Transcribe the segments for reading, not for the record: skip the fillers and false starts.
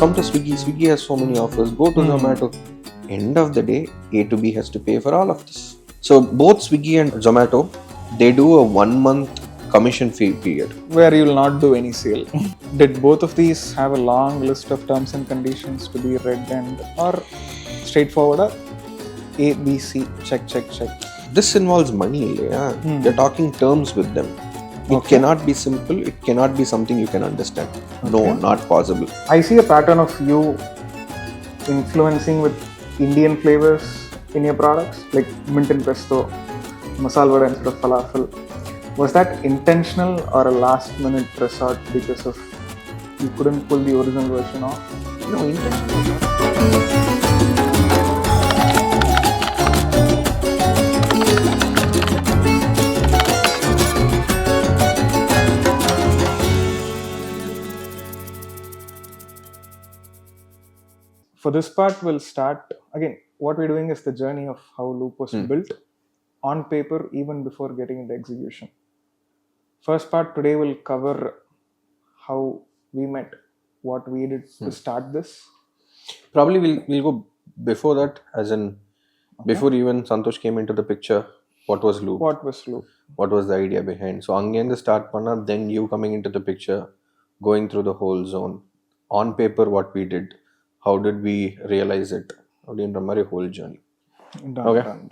come to Swiggy. Swiggy has so many offers. Go to Zomato. End of the day, A to B has to pay for all of this. So both Swiggy and Zomato, they do a 1 month commission fee period. Where you will not do any sale. Did both of these have a long list of terms and conditions to be read and or straightforward or A, B, C, check. This involves money. Yeah? You're talking terms with them. It cannot be simple. It cannot be something you can understand. No, not possible. I see a pattern of you influencing with Indian flavors in your products, like mint and pesto, masala vada instead of falafel. Was that intentional or a last minute resort because of you couldn't pull the original version off? No, intentional. For this part, we'll start again. What we're doing is the journey of how Loupe was built on paper, even before getting into execution. First part today will cover how we met, what we did to start this. Probably we'll go before that, as in before even Santhosh came into the picture. What was Loupe? What was Loupe? What was the idea behind? So again the start panna, then you coming into the picture, going through the whole zone. On paper, what we did. How did we realize it? How did we whole journey? Done.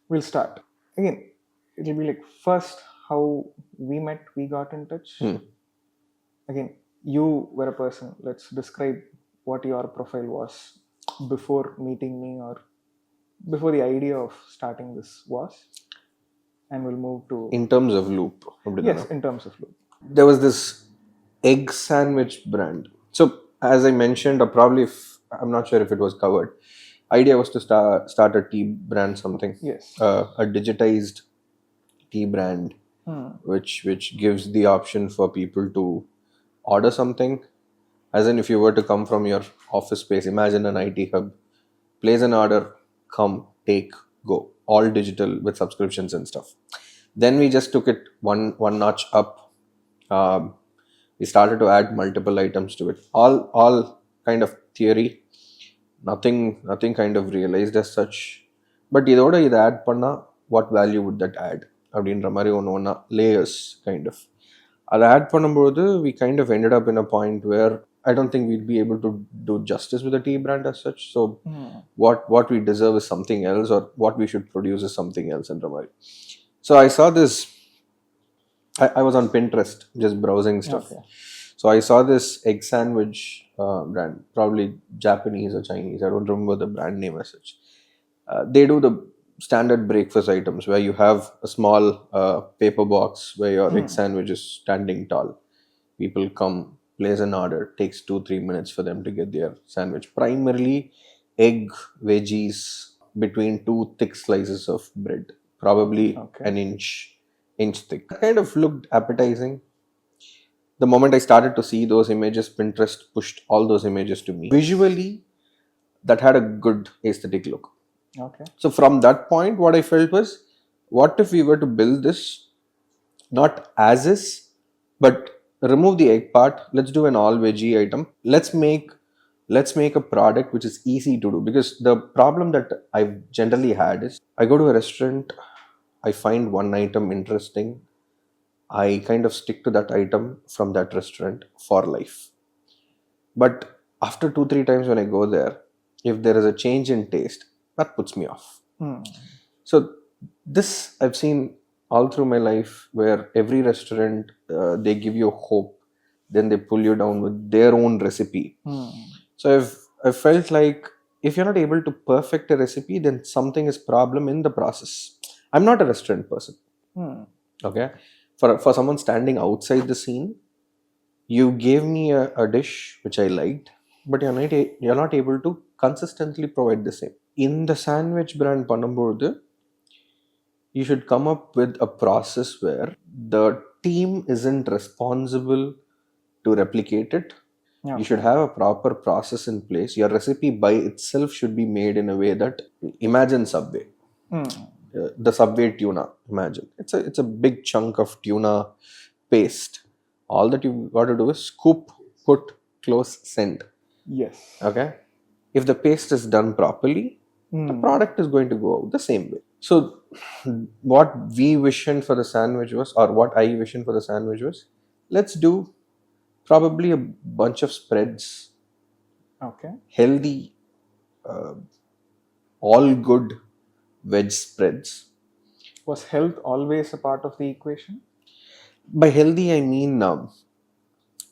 We'll start. Again, it'll be like first how we met, we got in touch. Again, you were a person. Let's describe what your profile was before meeting me or before the idea of starting this was. And we'll move to... In terms of Loupe. Yes, in terms of Loupe. There was this egg sandwich brand. So, as I mentioned, or probably I'm not sure if it was covered, idea was to start a tea brand, something. Yes. A digitized tea brand, which gives the option for people to order something. As in, if you were to come from your office space, imagine an IT hub, place an order, come, take, go, all digital with subscriptions and stuff. Then we just took it one notch up. We started to add multiple items to it. All kind of theory. Nothing kind of realized as such. But idoda add panna, what value would that add? Abdindra mari one layers kind of. That add pannumbodhu, we kind of ended up in a point where I don't think we'd be able to do justice with the tea brand as such. So what we deserve is something else, or what we should produce is something else in Ramari. So I saw this. I was on Pinterest just browsing stuff. Okay. So I saw this egg sandwich brand, probably Japanese or Chinese. I don't remember the brand name as such. They do the standard breakfast items where you have a small paper box where your egg sandwich is standing tall. People come, place an order, takes 2-3 minutes for them to get their sandwich. Primarily egg, veggies, between 2 thick slices of bread, probably an inch thick. That kind of looked appetizing. The moment I started to see those images, Pinterest pushed all those images to me. Visually, that had a good aesthetic look. Okay. So from that point, what I felt was, what if we were to build this not as is, but remove the egg part. Let's do an all veggie item. Let's make a product which is easy to do. Because the problem that I've generally had is, I go to a restaurant, I find one item interesting, I kind of stick to that item from that restaurant for life. But after 2-3 times when I go there, if there is a change in taste, that puts me off. So this I've seen all through my life, where every restaurant, they give you hope, then they pull you down with their own recipe. So I've felt like, if you're not able to perfect a recipe, then something is problem in the process. I'm not a restaurant person. Okay. For someone standing outside the scene, you gave me a dish which I liked, but you're not able to consistently provide the same. In the sandwich brand Panambodhu, you should come up with a process where the team isn't responsible to replicate it. Yeah. You should have a proper process in place. Your recipe by itself should be made in a way that, imagine Subway. The Subway tuna, imagine. It's a big chunk of tuna paste. All that you've got to do is scoop, put close scent. Yes. Okay, if the paste is done properly, the product is going to go out the same way. So what we visioned for the sandwich was, or what I visioned for the sandwich was, let's do probably a bunch of spreads, Okay. healthy, all good veg spreads. Was health always a part of the equation? By healthy, I mean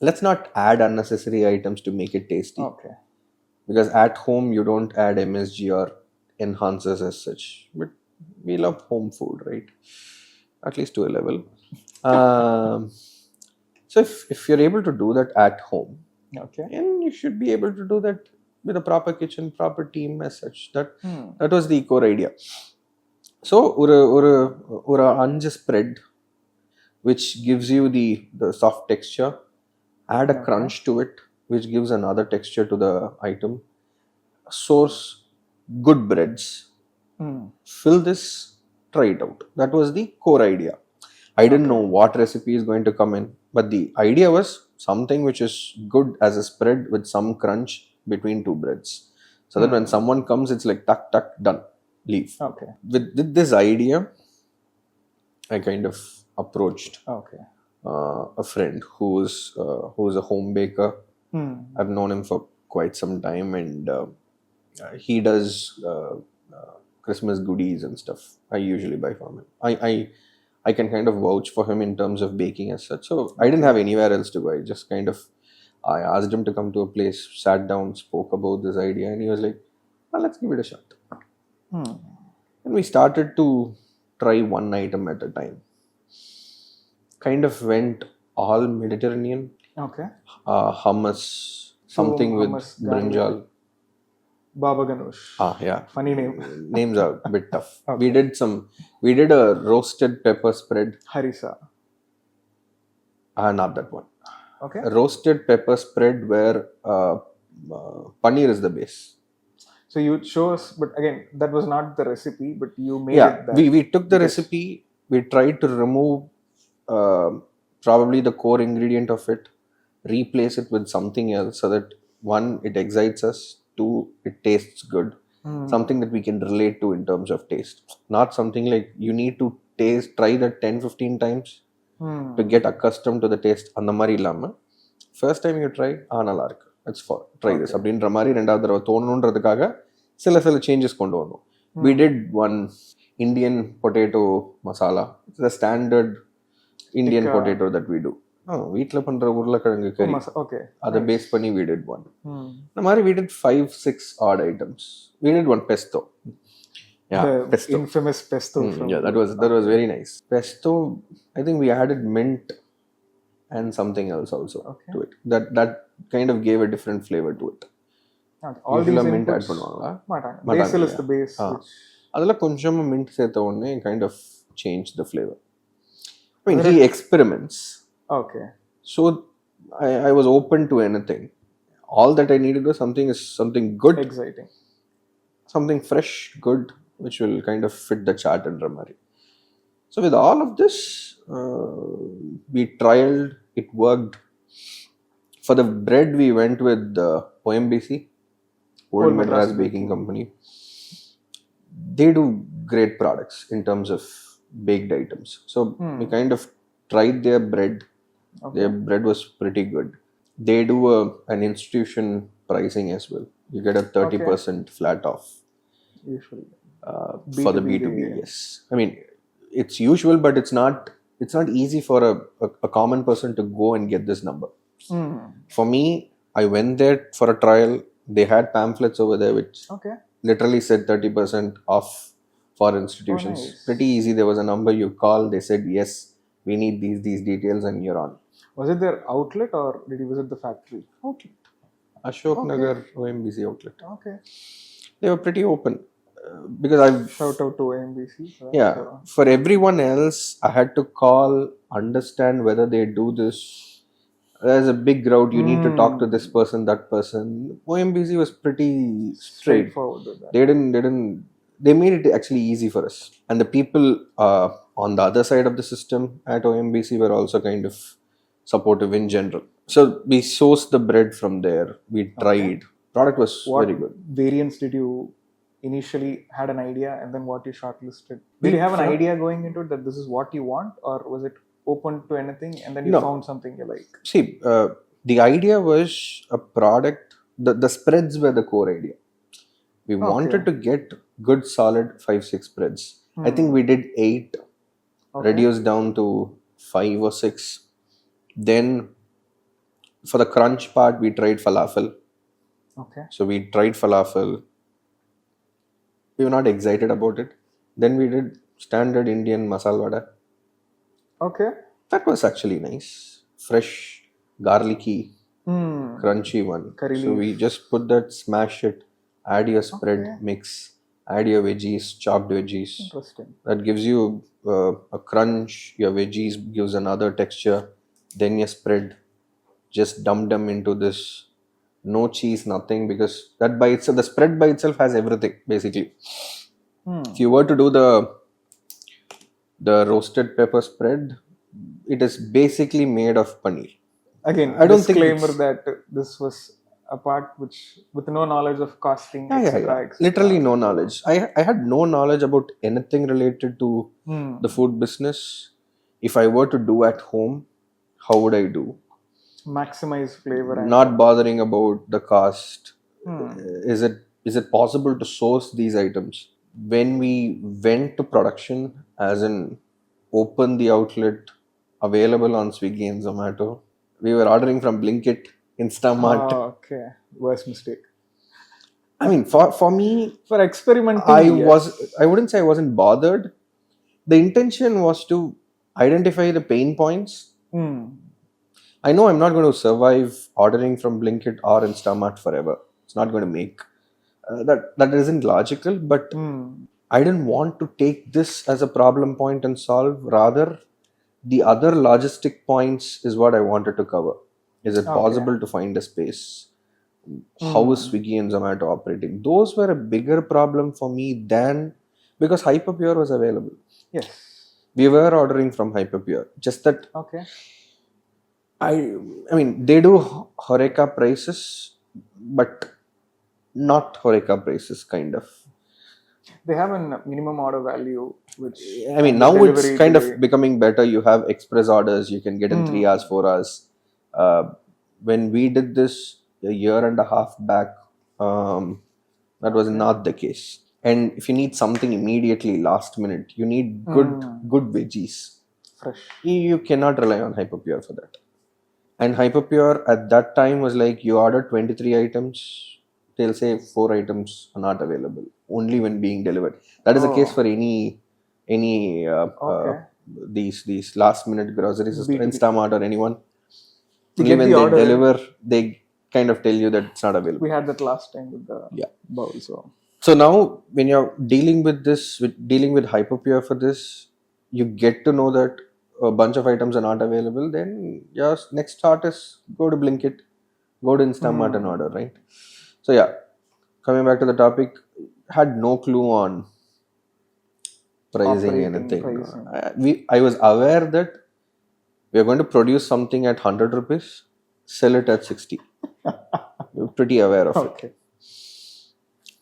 let's not add unnecessary items to make it tasty. Okay. Because at home you don't add MSG or enhancers as such. But we love home food, right? At least to a level. So if you're able to do that at home, Okay. and you should be able to do that with a proper kitchen, proper team as such. That was the core idea. So ஒரு அஞ்சு spread which gives you the soft texture, add a crunch to it which gives another texture to the item, source good breads, fill this, try it out. That was the core idea. I didn't know what recipe is going to come in, but the idea was something which is good as a spread with some crunch between two breads, so that when someone comes, it's like tuck tuck, done, leave. Okay. With this idea, I kind of approached Okay. a friend who's a home baker. I've known him for quite some time, and he does Christmas goodies and stuff. I usually buy from him. I can kind of vouch for him in terms of baking as such. So I didn't have anywhere else to go. I asked him to come to a place, sat down, spoke about this idea, and he was like, well, let's give it a shot. And we started to try one item at a time. Kind of went all Mediterranean. Okay. Hummus, something with hummus, brinjal. Baba Ganoush. Yeah. Funny name. Names are a bit tough. Okay. We did a roasted pepper spread. Harissa. Not that one. Okay. A roasted pepper spread where paneer is the base. So you chose, but again, that was not the recipe, but you made it that. We took the recipe, we tried to remove probably the core ingredient of it, replace it with something else, so that one, it excites us, two, it tastes good, something that we can relate to in terms of taste, not something like you need to try that 10-15 times to get accustomed to the taste. அந்த மாதிரி இல்லாம first time you try, நல்லா இருக்கு, let's try this அப்படின்ற மாதிரி ரெண்டாவது தடவை தோணணுன்றதுக்காக சில சேஞ்சஸ் கொண்டு வந்தோம். We did one Indian potato masala. It's the standard Indian potato that we do. வீட்டில் பண்ற உருளைக்கிழங்கு கறி, அதை பேஸ் பண்ணி we did one. இந்த மாதிரி we did 5-6 odd items. We did one pesto. Pesto. Infamous pesto. That was very nice. Pesto, I think we added mint and something else also to it. That kind of gave a different flavor to it. All these mint add inputs பண்ணுவாங்களா? basil is the base. அதுல கொஞ்சமா mint சேர்த்த உடனே kind of changed the flavor. I mean, he experiments. Okay. So I was open to anything. All that I needed was something good, exciting, something fresh, good, which will kind of fit the chart and ramari. So with all of this, we trialed, it worked. For the bread, we went with OMBC, Old Madras Baking Company. They do great products in terms of baked items. So we kind of tried their bread. Their bread was pretty good. They do an institution pricing as well. You get a 30% flat off. Usually. For the B2B, yes. I mean, it's usual, but it's not easy for a common person to go and get this number. For me, I went there for a trial. They had pamphlets over there which literally said 30% off for institutions. Nice. Pretty easy. There was a number you call. They said, yes, we need these details, and you're on. Was it their outlet or did you visit the factory? Outlet. Ashok Nagar OMBC outlet. Okay. They were pretty open. Because I've... Shout out to OMBC. For everyone else, I had to call, understand whether they do this. There's a big route. You need to talk to this person, that person. OMBC was pretty straightforward with that. They made it actually easy for us. And the people on the other side of the system at OMBC were also kind of supportive in general. So we sourced the bread from there. We tried. Product was What very good. variants did you initially had an idea, and then what you shortlisted? Did you have an idea going into it that this is what you want, or was it open to anything, and then you No. found something you like? See, the idea was a product. The spreads were the core idea. We wanted to get good, solid 5-6 spreads. I think we did 8, reduced down to 5 or 6. Then for the crunch part, we tried falafel. Okay. So we tried falafel. We were not excited about it. Then we did standard Indian masala vada. Okay. That was actually nice. Fresh, garlicky, crunchy one. Curry So we just put that, smash it, add your spread, mix, add your veggies, chopped veggies. Interesting. That gives you a crunch. Your veggies gives another texture. Then your spread, just dump them into this. No cheese, nothing, because that by itself, the spread by itself has everything basically. If you were to do the roasted pepper spread, it is basically made of paneer. Again, I don't think disclaimer that this was a part which, with no knowledge of costing, etc. Literally no knowledge. I had no knowledge about anything related to the food business. If I were to do at home, how would I do? Maximize flavor. Not bothering about the cost. Is it possible to source these items? When we went to production, as in open the outlet, available on Swiggy and Zomato, we were ordering from Blinkit, Instamart. Okay, worst mistake. I mean, for me, for experimenting, I wouldn't say I wasn't bothered. The intention was to identify the pain points. I know I'm not going to survive ordering from Blinkit or Instamart forever. It's not going to make that isn't logical. But I didn't want to take this as a problem point and solve. Rather, the other logistic points is what I wanted to cover. Is it possible to find a space? How is Swiggy and Zomato operating? Those were a bigger problem for me than, because Hyperpure was available. Yes. We were ordering from Hyperpure. Just that. Okay. I mean, they do Horeca prices, but not Horeca prices, kind of. They have a minimum order value, which, I mean, now it's kind of becoming better. You have express orders, you can get in 3 hours, 4 hours. When we did this a year and a half back, that was not the case. And if you need something immediately, last minute, you need good veggies. Fresh. You cannot rely on Hyperpure for that. And Hyperpure at that time was like, you order 23 items, they'll say 4 items are not available, only when being delivered. That is the case for any these last minute groceries, Instamart or anyone. Only when they deliver, they kind of tell you that it's not available. We had that last time with the bowl. So now when you're dealing with this, dealing with Hyperpure for this, you get to know that a bunch of items are not available. Then your next thought is go to Blinkit, go to Instamart and order, right? So yeah, coming back to the topic, had no clue on pricing anything. I was aware that we are going to produce something at 100 rupees, sell it at 60. We were pretty aware of it.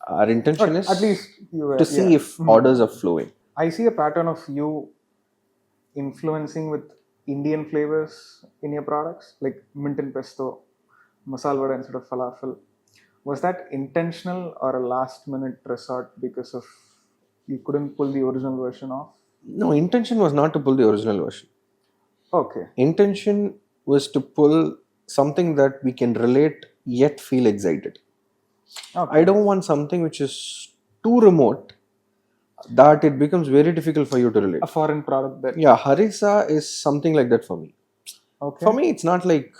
Our intention is at least to see if orders are flowing. I see a pattern of you influencing with Indian flavors in your products, like mint and pesto, masala vada instead of falafel. Was that intentional or a last minute resort because of you couldn't pull the original version off? No, intention was not to pull the original version. Okay. Intention was to pull something that we can relate yet feel excited. I don't want something which is too remote that it becomes very difficult for you to relate. A foreign product that... Yeah, harissa is something like that for me. Okay. For me, it's not like...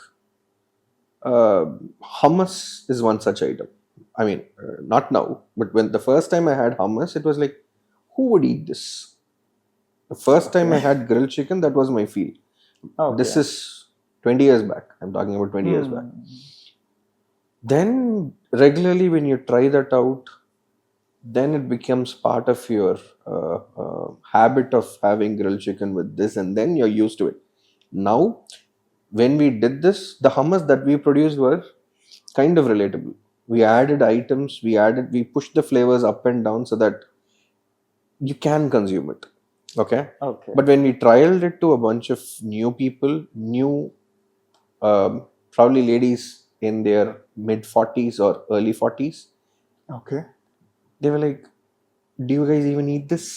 hummus is one such item. I mean, not now, but when the first time I had hummus, it was like, who would eat this? The first time I had grilled chicken, that was my feel. This is 20 years back. I'm talking about 20 years back. Then regularly when you try that out, then it becomes part of your habit of having grilled chicken with this, and then you're used to it. Now, when we did this, the hummus that we produced were kind of relatable. We added items, we pushed the flavors up and down so that you can consume it. Okay. Okay. But when we trialed it to a bunch of new people, probably ladies in their mid 40s or early 40s, Okay. they were like, do you guys even eat this?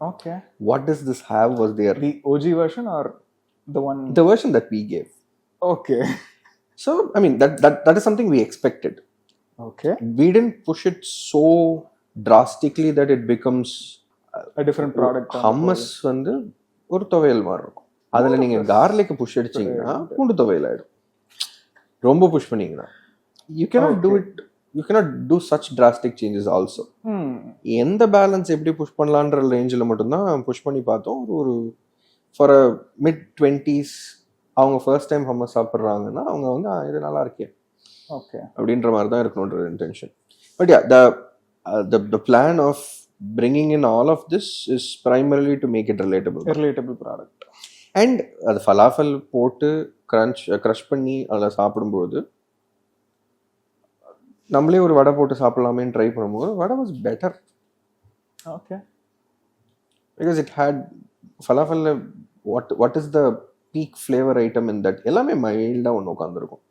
Okay. What does this have? Was there The OG version or the one? the version that we gave? Okay. So I mean, that is something we expected. Okay. We didn't push it so drastically that it becomes A different product. Hummus வந்து ஒரு துவையல் மாதிரி இருக்கும். அதில் நீங்கள் garlic push அடிச்சிங்கன்னா பூண்டு துவையல் ஆகிடும். ரொம்ப புஷ் பண்ணிங்கன்னா you cannot do it, you cannot do such drastic changes also. எந்த பேலன்ஸ் எப்படி புஷ் பண்ணலான்ற ரேஞ்சில் மட்டும்தான் புஷ் பண்ணி பார்த்தோம். ஒரு ஃபார் அ மிட் 20s அவங்க ஃபர்ஸ்ட் டைம் ஹம்மஸ் சாப்பிட்றாங்கன்னா அவங்க வந்து இது நல்லா இருக்கே ஓகே அப்படின்ற மாதிரி தான் இருக்கணுன்ற intention. But yeah, the plan of bringing in all of this is primarily to make it relatable product. And அது falafel போட்டு crush பண்ணி அதில் சாப்பிடும்போது நம்மளே ஒரு வடை போட்டு சாப்பிடலாமேன்னு ட்ரை பண்ணும்போது vada was better. Okay. Because it had falafel. what is the peak flavor item in that? எல்லாமே மைல்டாக ஒன்று உட்காந்துருக்கும்.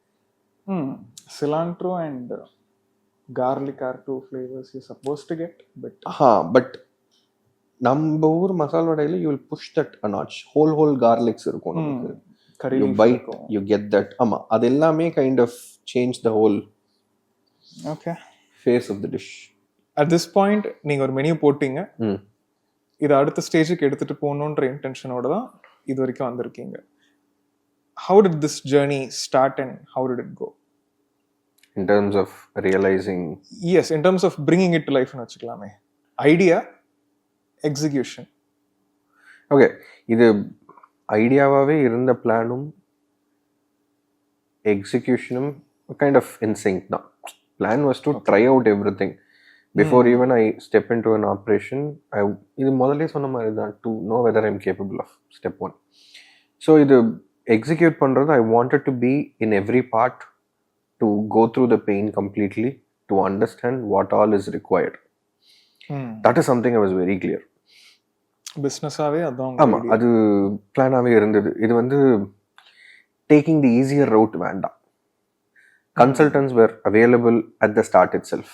Cilantro and garlic are two flavors you're supposed to get, but நம்ம ஊர் masala வடையில you will push that a notch. whole garlics இருக்கும் நமக்கு. You bite, you get that. ஆமா, அது எல்லாமே kind of change the whole face of the dish. At this point நீங்க ஒரு menu போட்டீங்க, இதை அடுத்த ஸ்டேஜுக்கு எடுத்துட்டு போகணுன்ற இன்டென்ஷனோட தான் இது வரைக்கும் வந்திருக்கீங்க. How did this journey start and how did it go? In terms of realizing? Yes, in terms of bringing it to life னு வச்சுக்கலாமே. Idea, execution. Okay, இது ஐடியாவாகவே இருந்த பிளானும் எக்ஸிக்யூஷனும் kind of in sync தான். Plan was to try out everything. Before even I step into an operation, இது முதல்ல சொன்ன மாதிரி தான், to know whether I'm capable of step 1. So இது execute பண்ணுறது, I wanted to be in every part, to go through the pain completely, to understand what all is required. That is something I was very clear. பிஸ்னஸாகவே அதான். ஆமாம், அது பிளானாகவே இருந்தது. இது வந்து taking the easier route வேண்டாம். Consultants were available at the start itself.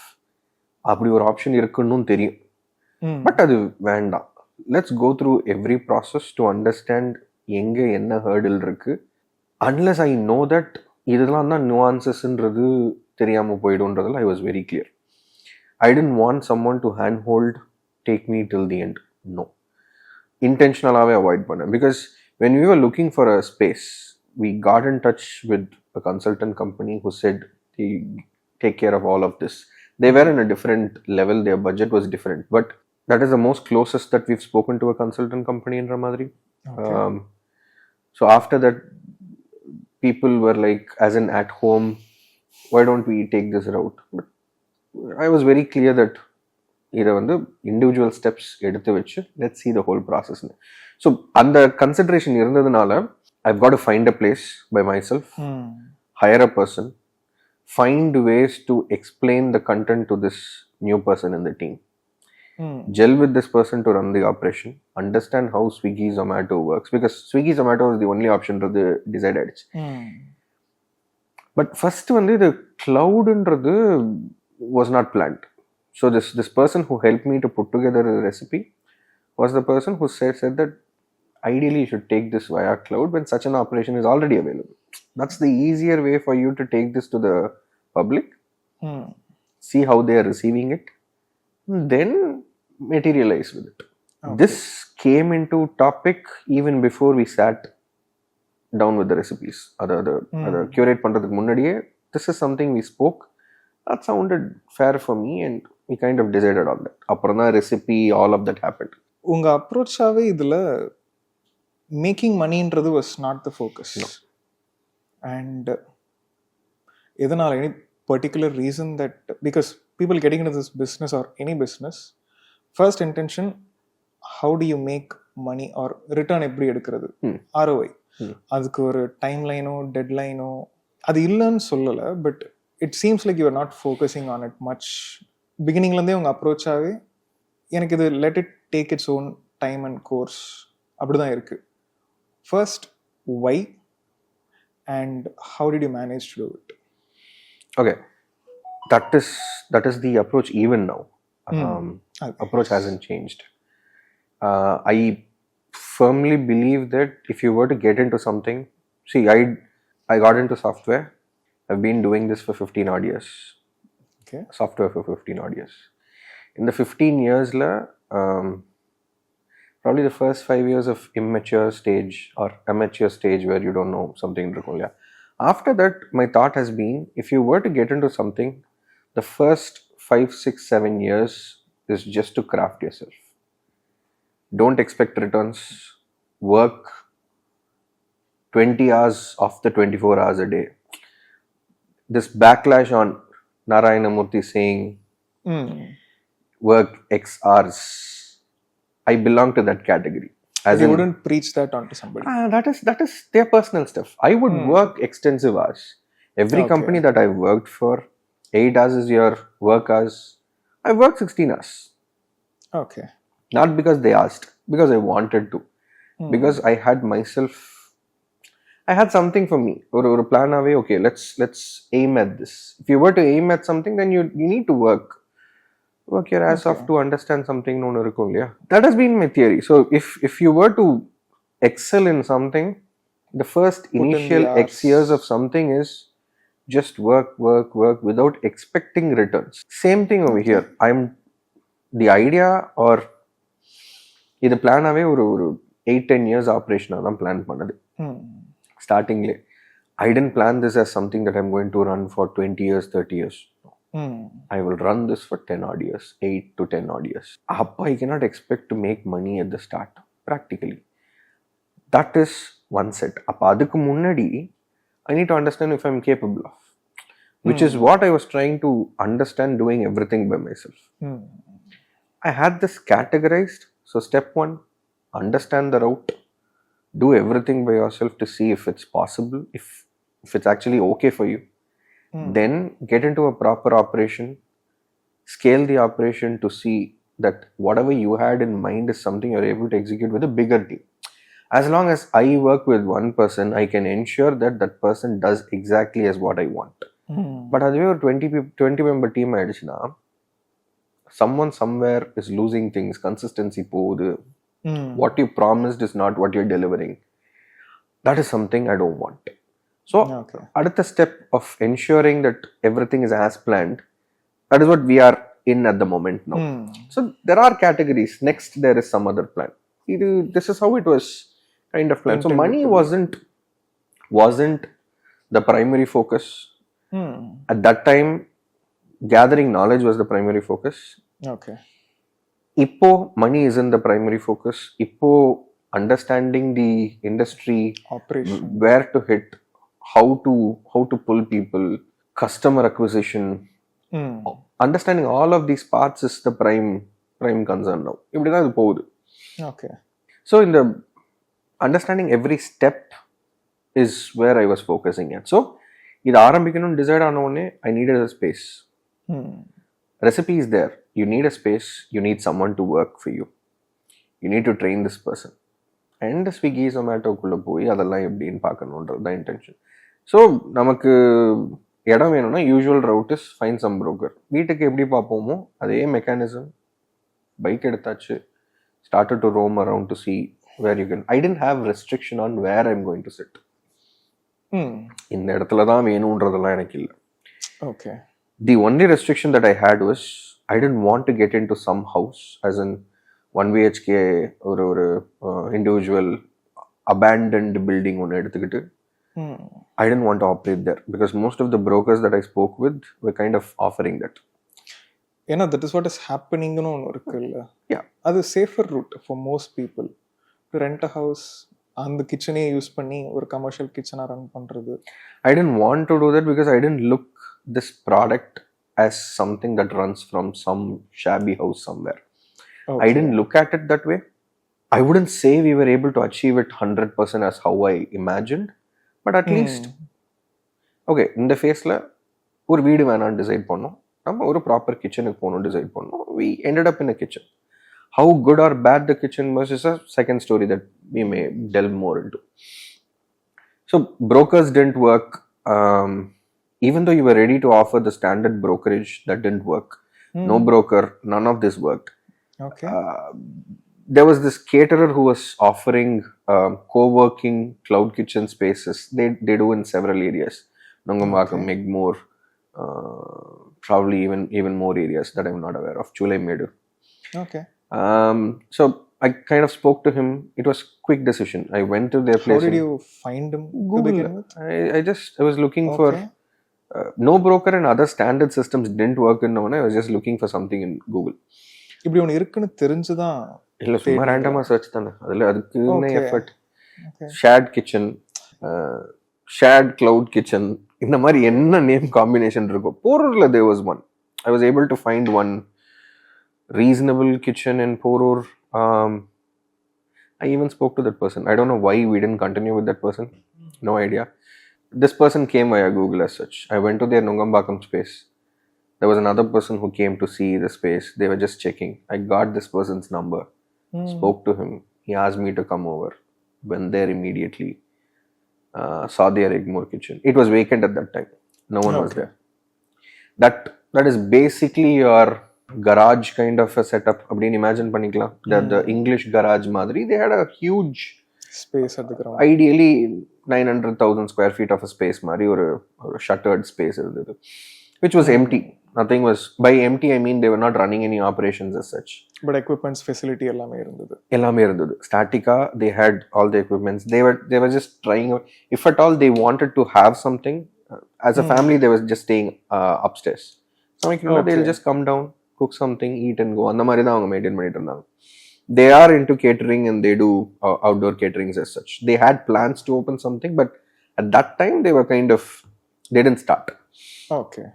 அப்படி ஒரு option இருக்குன்னு தெரியும், பட் அது வேண்டாம். Let's go through every process to understand எங்கே என்ன ஹேர்டில் இருக்கு. அன்லெஸ் ஐ நோ தட் இதெல்லாம் தான் நுவான்சஸ்ன்றது தெரியாமல் போயிடும்ன்றதில் I was very clear. I didn't want someone to hand hold, take me till the end. No, இன்டென்ஷனலாகவே அவாய்ட் பண்ணேன். Because when we were looking for a space, we got in touch with a consultant company who said they take care of all of this. They were in a different level, their budget was different, but that is the most closest that we've spoken to a consultant company in Ramadri. So after that, people were like, as in at home, why don't we take this route? But I was very clear that இதை வந்து individual steps எடுத்து வச்சு let's see the whole process. So அந்த consideration இருந்ததுனால I've got to find a place by myself, hire a person, find ways to explain the content to this new person in the team, gel with this person to run the operation, understand how Swiggy Zomato works, because Swiggy Zomato is the only option to the decided. But first வந்து the cloud ன்றது was not planned. So this person who helped me to put together the recipe was the person who said that ideally you should take this via cloud when such an operation is already available. That's the easier way for you to take this to the public, see how they are receiving it, then materialize with it. This came into topic even before we sat down with the recipes. Other curate பண்றதுக்கு முன்னாடியே this is something we spoke, that sounded fair for me, and we kind of decided on that. அப்புறம் தான் recipe, all of that happened. உங்க அப்ரோச்சாவே இதுல making மணின்றது was not the focus. And எதனால், any particular reason that because people getting in this business or any business, first intention how do you make money or return எப்படி எடுக்கிறது, ROI. அதுக்கு ஒரு time லைனோ டெட்லைனோ அது இல்லைன்னு சொல்லலை. But it seems like you're not focusing on it much. பிகினிங்லேருந்தே உங்கள் அப்ரோச்சாகவே எனக்கு இது let it take its own time and course அப்படி தான் இருக்குது. First why and how did you manage to do it? Okay, that is the approach even now. Approach hasn't changed. I firmly believe that if you were to get into something, see, I got into software. I've been doing this for 15 odd years. Okay. Software for 15 odd years. In the 15 years probably the first 5 years of immature stage or amateur stage where you don't know something. After that, my thought has been, if you were to get into something, the first 5, 6, 7 years is just to craft yourself. Don't expect returns. Work 20 hours of the 24 hours a day. This backlash on Narayana Murthy saying work X hours, I belong to that category. As you wouldn't preach that onto somebody. That is their personal stuff. I would work extensive hours. Every company that I've worked for, 8 hours is your work hours. I worked 16 hours. Okay. Not because they asked, because I wanted to. Because I had myself, I had something for me. Or plan away, okay, let's aim at this. If you were to aim at something, then you need to work your ass off to understand something. That has been my theory. So if you were to excel in something, the first initial X years of something is just work without expecting returns. Same thing over here. The idea or இது பிளானாவே ஒரு 8-10 years ஆப்ரேஷனாக தான் plan பண்ணது ஸ்டார்டிங்லே. I didn't plan this as something that I'm going to run for 20 years, 30 years. I will run this for 10 odd years, 8 to 10 odd years. I cannot expect to make money at the start, practically. That is one set. Adukku munnadi, I need to understand if I'm capable of, which is what I was trying to understand doing everything by myself. I had this categorized. So step 1, understand the route, do everything by yourself to see if it's possible, if it's actually okay for you. Then get into a proper operation, scale the operation to see that whatever you had in mind is something you're able to execute with a bigger team. As long as I work with one person, I can ensure that that person does exactly as what I want. But as we are 20 member team aidishna, someone somewhere is losing things, consistency podu, what you promised is not what you're delivering. That is something I don't want. So at the step of ensuring that everything is as planned, that is what we are in at the moment now. So there are categories. Next there is some other plan. This is how it was kind of planned. So money wasn't the primary focus. At that time, gathering knowledge was the primary focus. Okay. Ippo money isn't the primary focus. Ippo understanding the industry, operation, where to hit, how to pull people, customer acquisition, understanding all of these parts is the prime concern now. இப்படி தான் இது போகுது. Okay. So in the understanding every step is where I was focusing at. So இது ஆரம்பிக்கணும்னு decide ஆன உடனே I needed a space. Recipe is there. You need a space. You need someone to work for you. You need to train this person. And Swiggy, Zomato-குள்ள போய் அதெல்லாம் எப்படின்னு பார்க்கணுன்றது தான் intention. So நமக்கு இடம் வேணும்னா usual route is fine some broker. வீட்டுக்கு எப்படி பார்ப்போமோ அதே மெக்கானிசம். பைக் எடுத்தாச்சு, started to roam around to see where you can. I didn't have restriction on where I'm going to sit. இந்த இடத்துல தான் வேணுன்றதெல்லாம் எனக்கு இல்லை. Okay. The only restriction that I had was I didn't want to get into some house as in 1 BHK ஒரு individual abandoned building ஒன்று எடுத்துக்கிட்டு I didn't want to operate there because most of the brokers that I spoke with were kind of offering that. ஏன்னா that is what is happening னு ஒன்று இருக்குல்ல. Yeah. அது safer route for most people to rent a house, அந்த கிச்சனே use பண்ணி ஒரு commercial கிச்சனா run பண்றது. I didn't want to do that because I didn't look this product as something that runs from some shabby house somewhere. Okay. I didn't look at it that way. I wouldn't say we were able to achieve it 100% as how I imagined, but at least, okay, இந்த ஃபேஸில் ஒரு வீடு வேணான்னு decide பண்ணோம், நம்ம ஒரு proper கிச்சனுக்கு போகணும் டிசைட் பண்ணோம். We ended up in a kitchen. How good or bad the kitchen was is a second story that we may delve more into. So brokers didn't work. Even though you were ready to offer the standard brokerage, that didn't work. No broker, none of this worked. Okay. There was this caterer who was offering co-working cloud kitchen spaces. They do in several areas. Nongambakam, Megmore, probably even more areas that I'm not aware of. Chulaimedu. Okay. So I kind of spoke to him. It was quick decision. I went to their place. How did you find him? Google. I was looking for no broker and other standard systems didn't work in one. I was just looking for something in Google. இப்படி ஒன்று இருக்குன்னு தெரிஞ்சுதான் இல்லை சும்மா ரேண்டமாக search தானே அதில் அதுக்குன்னு effort. Shared kitchen, shared cloud kitchen, இந்த மாதிரி என்ன நேம் காம்பினேஷன் இருக்கும். போரூரில் there was one. I was able to find one reasonable kitchen in Porur. I even spoke to that person. I don't know why we didn't continue with that person. No idea. This person came via Google as such. I went to their Nungambakam space. There was another person who came to see the space. They were just checking. I got this person's number, spoke to him. He asked me to come over. Went there immediately. Saw their Egmore kitchen. It was vacant at that time. No one was there. That is basically your garage kind of a setup. Abdin imagine panikalam. The English garage madri. They had a huge space at the ground. Ideally 900,000 square feet of a space mari or a shuttered space irundhathu, which was empty. Nothing was, by empty I mean they were not running any operations as such. But equipments facility ellame irundhathu. Statica, they had all the equipments. They were just trying, if at all they wanted to have something, as a family they were just staying upstairs. So they'll just come down, cook something, eat and go. அந்த மாதிரி தான் அவங்க maintain பண்ணிட்டு இருந்தாங்க. They are into catering and they do outdoor caterings as such. They had plans to open something, but at that time they were kind of, they didn't start. Okay.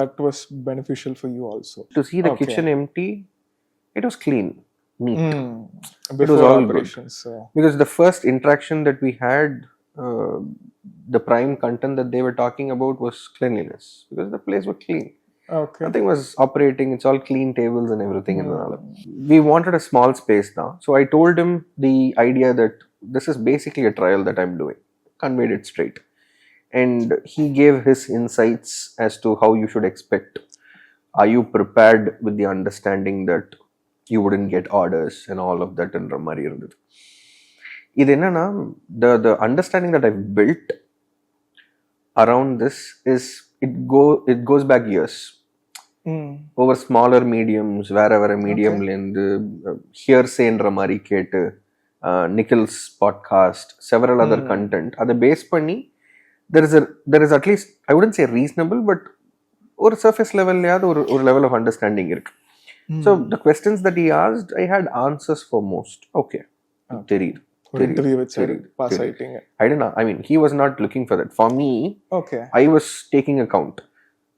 That was beneficial for you also. To see the kitchen empty, it was clean, neat. It was all operations. Because the first interaction that we had, the prime content that they were talking about was cleanliness. Because the place was clean. Okay. Nothing was operating. It's all clean tables and everything. We wanted a small space now. So I told him the idea that this is basically a trial that I'm doing. Conveyed it straight. And he gave his insights as to how you should expect. Are you prepared with the understanding that you wouldn't get orders and all of that in Ramari? The understanding that I've built around this is it goes back years. Over smaller mediums, wherever a medium lend, hearsay in Ramari Kate, Nikhil's podcast, several other content. At the base panni, there is at least, I wouldn't say reasonable, but or surface level or level of understanding iruk. So the questions that he asked, I had answers for most. Okay. Interview with pass writing. I didn't know. I mean, he was not looking for that. For me, I was taking account.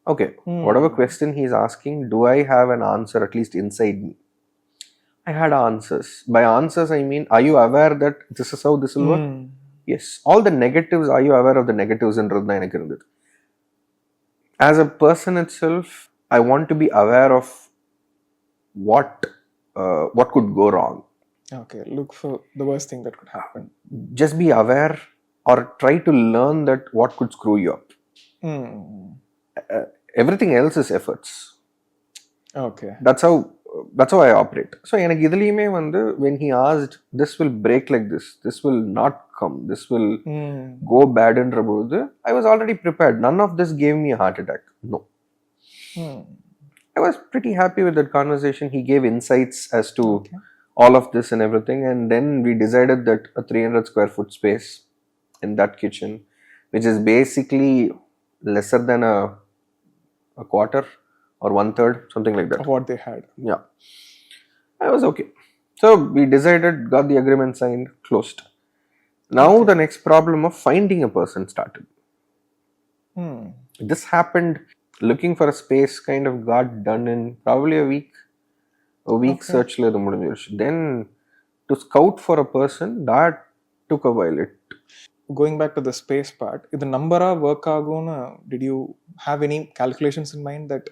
Okay, whatever question he's asking, do I have an answer at least inside me? I had answers. By answers, I mean, are you aware that this is how this will work? Yes. All the negatives, are you aware of the negatives in Radha? As a person itself, I want to be aware of what could go wrong. Okay, look for the worst thing that could happen. Just be aware or try to learn that what could screw you up. Everything else is efforts. Okay. That's how I operate. So எனக்கு இதுலயுமே when he asked, this will break like this will not come, this will go bad என்ற போது, I was already prepared. None of this gave me a heart attack. No. I was pretty happy with that conversation. He gave insights as to all of this and everything, and then we decided that a 300 square foot space in that kitchen, which is basically lesser than a quarter or 1/3, something like that, of what they had. Yeah, I was okay. So we decided, got the agreement signed, closed. Now the next problem of finding a person started. This happened. Looking for a space kind of got done in probably a week search. Then to scout for a person, that took a while. Going back to the space part, the number of work agona, did you have any calculations in mind that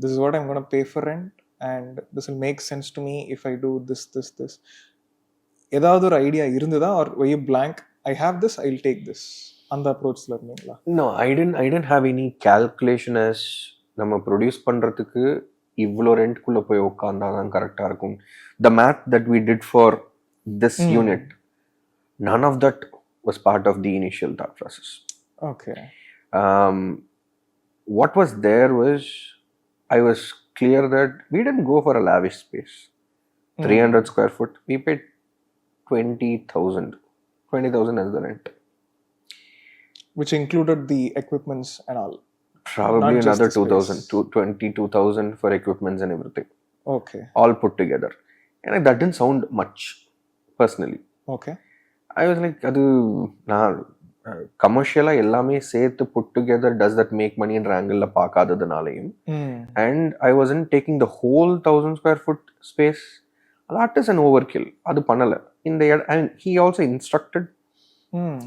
this is what I'm going to pay for rent and this will make sense to me if I do this? ஏதாவது ஒரு idea இருந்ததா or were you blank? I have this, I'll take this. அந்த அப்ரோச்ல இருந்தீங்களா? No, I didn't have any calculation as நம்ம produce பண்றதுக்கு இவ்வளோ ரெண்ட்குள்ள போய் உட்கார்ந்தாதான் கரெக்டா இருக்கும். The math that we did for this unit, none of that was part of the initial thought process. Okay. What was there was, I was clear that we didn't go for a lavish space. 300 square foot, we paid 20,000 as the rent. Which included the equipments and all? Probably another 22,000 for equipments and everything. Okay. All put together. And that didn't sound much, personally. Okay. I was like, அது நான் கமர்ஷியலாக எல்லாமே சேர்த்து put together does that make மணின்ற ஆங்கிளில் பார்க்காததுனாலையும், and I wasn't taking the whole 1,000 square foot space. that is an overkill. அது பண்ணலை இந்த and he also instructed,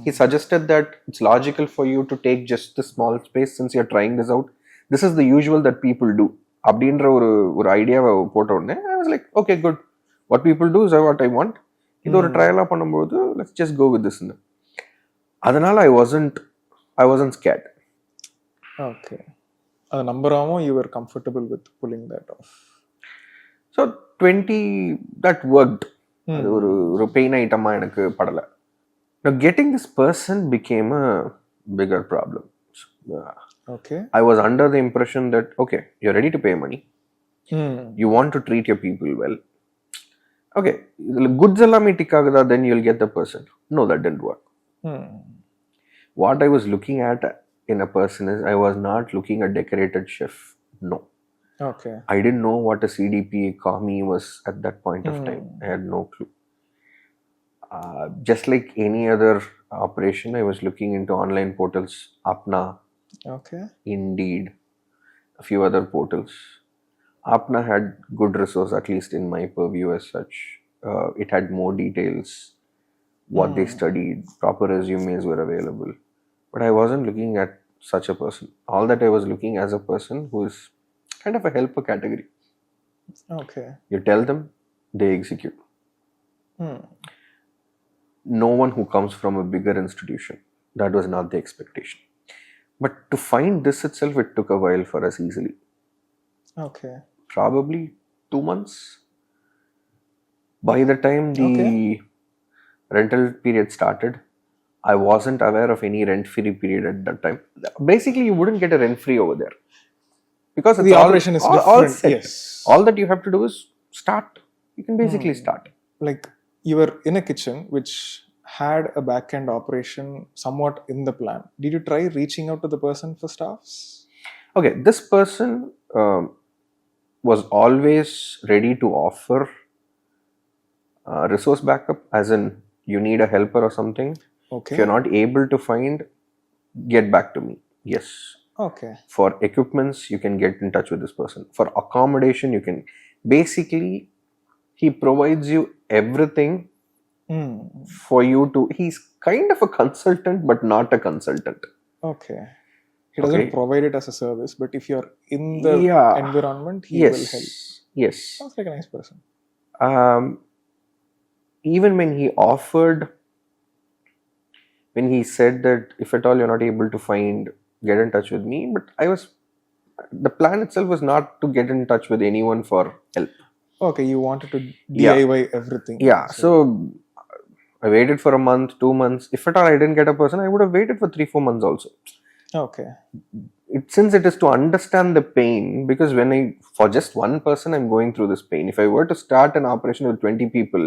he suggested that it's logical for you to take just the small space since you're trying this out. This is the usual that people do. அப்படின்ற ஒரு ஐடியாவை போட்ட உடனே I was like, okay, good. What people do is what I want. இது ஒரு ட்ரையலாக பண்ணும்போது let's just go with this. அதனால I wasn't scared. Okay. அது நம்பராவும் you were comfortable with pulling that off. So 20, that worked. அது ஒரு pain ஐட்டமா எனக்கு படலை. Now getting this person became a bigger problem. Okay. I was under the impression that, okay, you're ready to pay money. You want to treat your people well. Okay, goods எல்லாமே tick ஆகுதா, then you'll get the person. No, that didn't work. What I was looking at in a person is, I was not looking at decorated chef. No. Okay. I didn't know what a CDP commie was at that point of time. I had no clue. Just like any other operation, I was looking into online portals, Apna, okay, Indeed, a few other portals. Apna had good resource, at least in my purview as such. It had more details, what they studied, proper resumes were available. But I wasn't looking at such a person. All that I was looking as a person who is kind of a helper category. Okay. You tell them, they execute. No one who comes from a bigger institution. That was not the expectation. But to find this itself, it took a while for us easily. Okay. Probably 2 months. By the time the rental period started, I wasn't aware of any rent-free period at that time. Basically, you wouldn't get a rent-free over there. Because the operation is different. All set. Yes. All that you have to do is start. You can basically start. Like, you were in a kitchen which had a back-end operation somewhat in the plan. Did you try reaching out to the person for staffs? Okay, this person was always ready to offer resource backup, as in you need a helper or something. Okay. If you're not able to find, get back to me. Yes. Okay. For equipments, you can get in touch with this person. For accommodation, you can. Basically, he provides you everything for you to. He's kind of a consultant, but not a consultant. Okay. He doesn't provide it as a service, but if you're in the environment, he will help. Yes. Sounds like a nice person. Even when he offered, when he said that if at all you're not able to find, get in touch with me. But the plan itself was not to get in touch with anyone for help. Okay, you wanted to DIY everything. Yeah, so I waited for a month, 2 months. If at all I didn't get a person, I would have waited for 3-4 months also. Okay. Since it is to understand the pain, because for just one person, I'm going through this pain. If I were to start an operation with 20 people,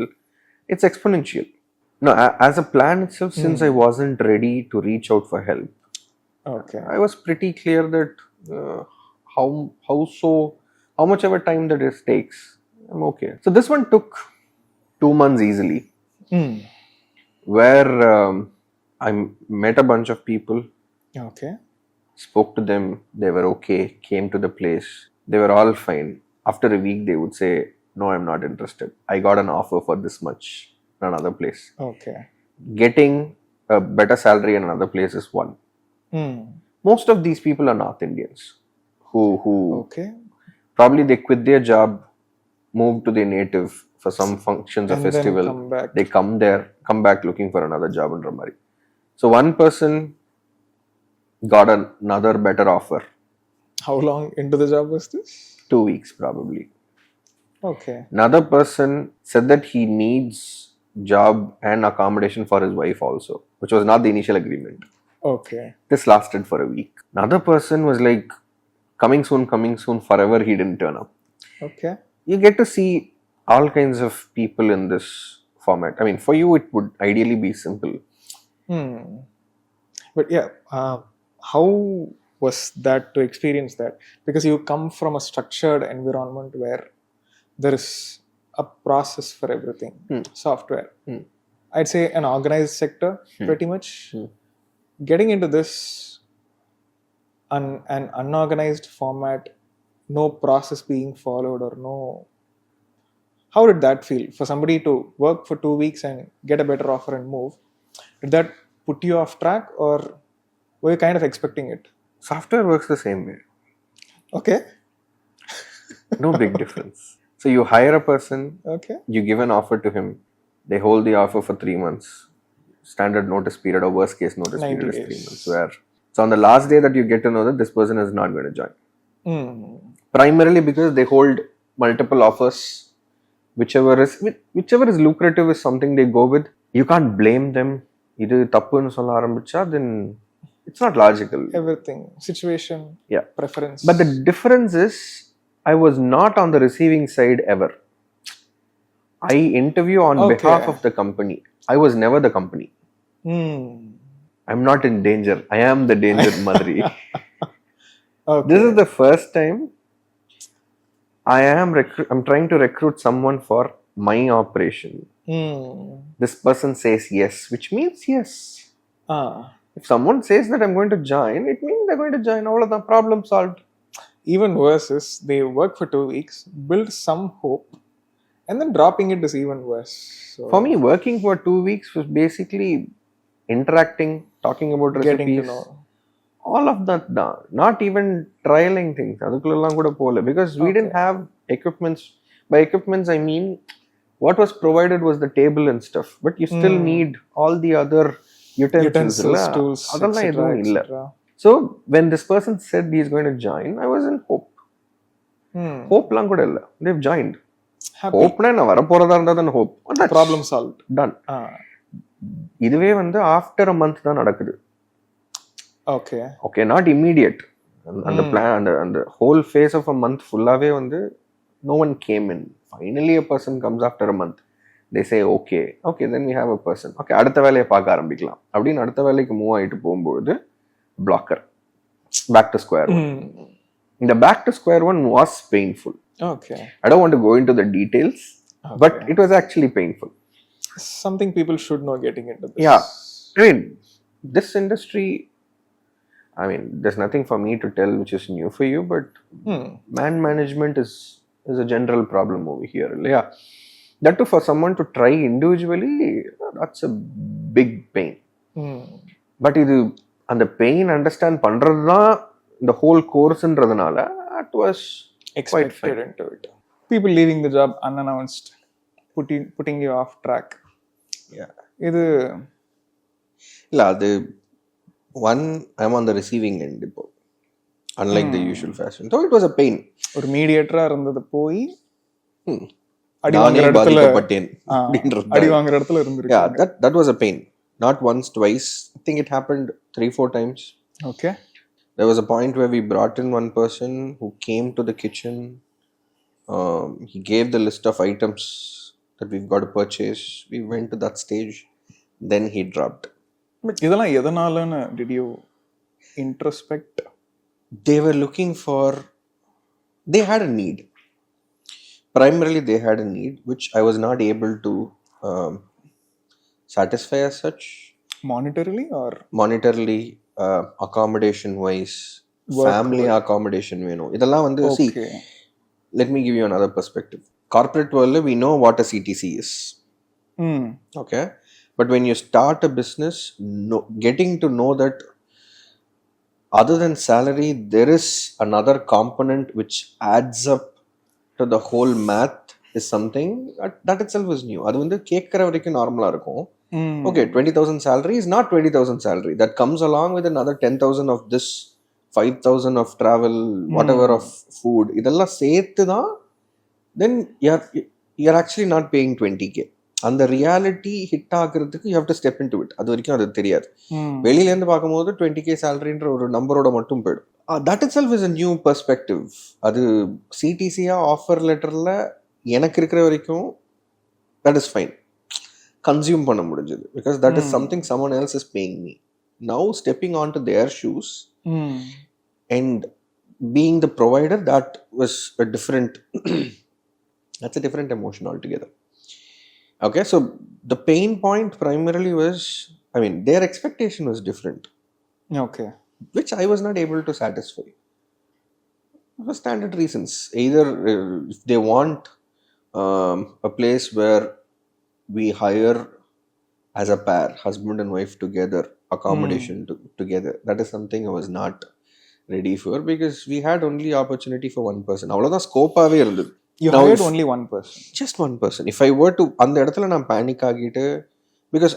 it's exponential. No, as a plan itself, since I wasn't ready to reach out for help, okay, I was pretty clear that how much ever time that it takes, I'm okay. So this one took 2 months easily, where I met a bunch of people. Okay. Spoke to them, they were okay, came to the place, they were all fine. After a week, they would say, no, I'm not interested. I got an offer for this much. in another place. Okay. Getting a better salary in another place is one. Most of these people are North Indians who Okay. probably they quit their job, move to their native for some functions or And festival. then come back. They come back looking for another job in Ramari. So one person got another better offer. How long into the job was this? 2 weeks probably. Okay. Another person said that he needs job and accommodation for his wife also, which was not the initial agreement. Okay. This lasted for a week. Another person was like, coming soon, forever he didn't turn up. Okay. You get to see all kinds of people in this format. I mean, for you it would ideally be simple. But yeah, how was that to experience that? Because you come from a structured environment where there is a process for everything. Software. I'd say an organized sector, pretty much. Getting into this an unorganized format, no process being followed or no. How did that feel for somebody to work for 2 weeks and get a better offer and move? Did that put you off track, or were you kind of expecting it? Software works the same way. Okay. No big difference. So you hire a person, Okay. you give an offer to him, they hold the offer for 3 months. Standard notice period or worst case notice 90 period is 3 days. months. So on the last day that you get to know that this person is not going to join. Primarily because they hold multiple offers. Whichever is lucrative is something they go with. You can't blame them. Idu tappunu solla arambicha, then it's not logical. Everything. Situation. Yeah. Preference. But the difference is, I was not on the receiving side ever. I interview on behalf of the company. I was never the company. I'm not in danger. I am the danger Madri. Okay. This is the first time I'm trying to recruit someone for my operation. This person says yes, which means yes. If someone says that I'm going to join, it means they're going to join. All of the problem solved. Even worse is they work for 2 weeks, build some hope, and then dropping it is even worse. So for me, working for 2 weeks was basically interacting, talking about recipes. Getting to know. All of that done. Not even trialing things. Because we didn't have equipments. By equipments, I mean, what was provided was the table and stuff. But you still need all the other utensils, tools, etc. So, when this person said he's going to join, I was in hope. Hope lang kuda illa. They've joined. Happy. Hope na varaporadha irundha than hope. Problem solved. Done. இதுவே வந்து after a month தான் நடக்குது. Okay, not immediate. And the plan and the whole phase of a month fullave வந்து no one came in. Finally a person comes after a month. They say okay, then we have a person. Okay, அடுத்த வேலையை பார்க்க ஆரம்பிக்கலாம். அப்படின்னு அடுத்த வேலைக்கு move ஆயிட்டு போகும்போது blocker. Back to square one. The back to square one was painful. Okay. I don't want to go into the details, but it was actually painful. Something people should know getting into this. Yeah. I mean, this industry, there's nothing for me to tell which is new for you, but man management is a general problem over here. Yeah. That too, for someone to try individually, that's a big pain. But and the pain understand pandradha the whole course என்றதுனால that was expected quite fine. into it. People leaving the job unannounced, putting you off track. Yeah. இது இல்ல அது one I'm on the receiving end இப்போ unlike the usual fashion. So it was a pain. ஒரு மீடியேட்டரா இருந்தது போய் அடி நானே வாங்குற இடத்துல பாதிக்கப்பட்டேன் அடி வாங்குற இடத்துல இருந்திருக்கு. Yeah, that was a pain. Not once, twice. I think it happened 3-4 times. Okay. There was a point where we brought in one person who came to the kitchen. He gave the list of items that we've got to purchase. We went to that stage. Then he dropped. But இதெல்லாம் எதனாலன்னு did you introspect? They were looking for... They had a need. Primarily, they had a need which I was not able to satisfy as such. Monetarily or? Monetarily, accommodation wise, family accommodation வேணும். இதெல்லாம் வந்து see, let me give you another perspective. Corporate world, we know what a CTC is. Okay, but when you start a business, getting to know that other than salary there is another component which adds up to the whole math is something that itself is new. அது வந்து கேட்குற வரைக்கும் நார்மலாக இருக்கும். Okay, 20,000 salary is not 20,000 salary. That comes along with another 10,000 of this, 5,000 of travel, whatever of food. இதெல்லாம் சேர்த்து தான் then you're actually not paying 20k. அந்த ரியாலிட்டி ஹிட் ஆகுறதுக்கு you have to step in to it. அது வரைக்கும் அது தெரியாது. வெளியிலேருந்து பார்க்கும்போது 20k சேலரின்ற ஒரு நம்பரோட மட்டும் போயிடும். That it self is a new perspective. அது சிடிசியாக ஆஃபர் லெட்டரில் எனக்கு இருக்கிற வரைக்கும் தட் இஸ் ஃபைன், கன்சியூம் பண்ண முடிஞ்சது. Because that is something someone else is paying me. Now stepping on to their shoes and being the provider, that was a different that's a different emotion altogether. Okay, so the pain point primarily was, I mean, their expectation was different. Okay. Which I was not able to satisfy. For standard reasons. Either if they want a place where we hire as a pair, husband and wife together, accommodation together, that is something I was not ready for, because we had only opportunity for one person. Avladha scope ave irundhudu. You hired only one person. Just one person. If I were to and edathila na panic agite, because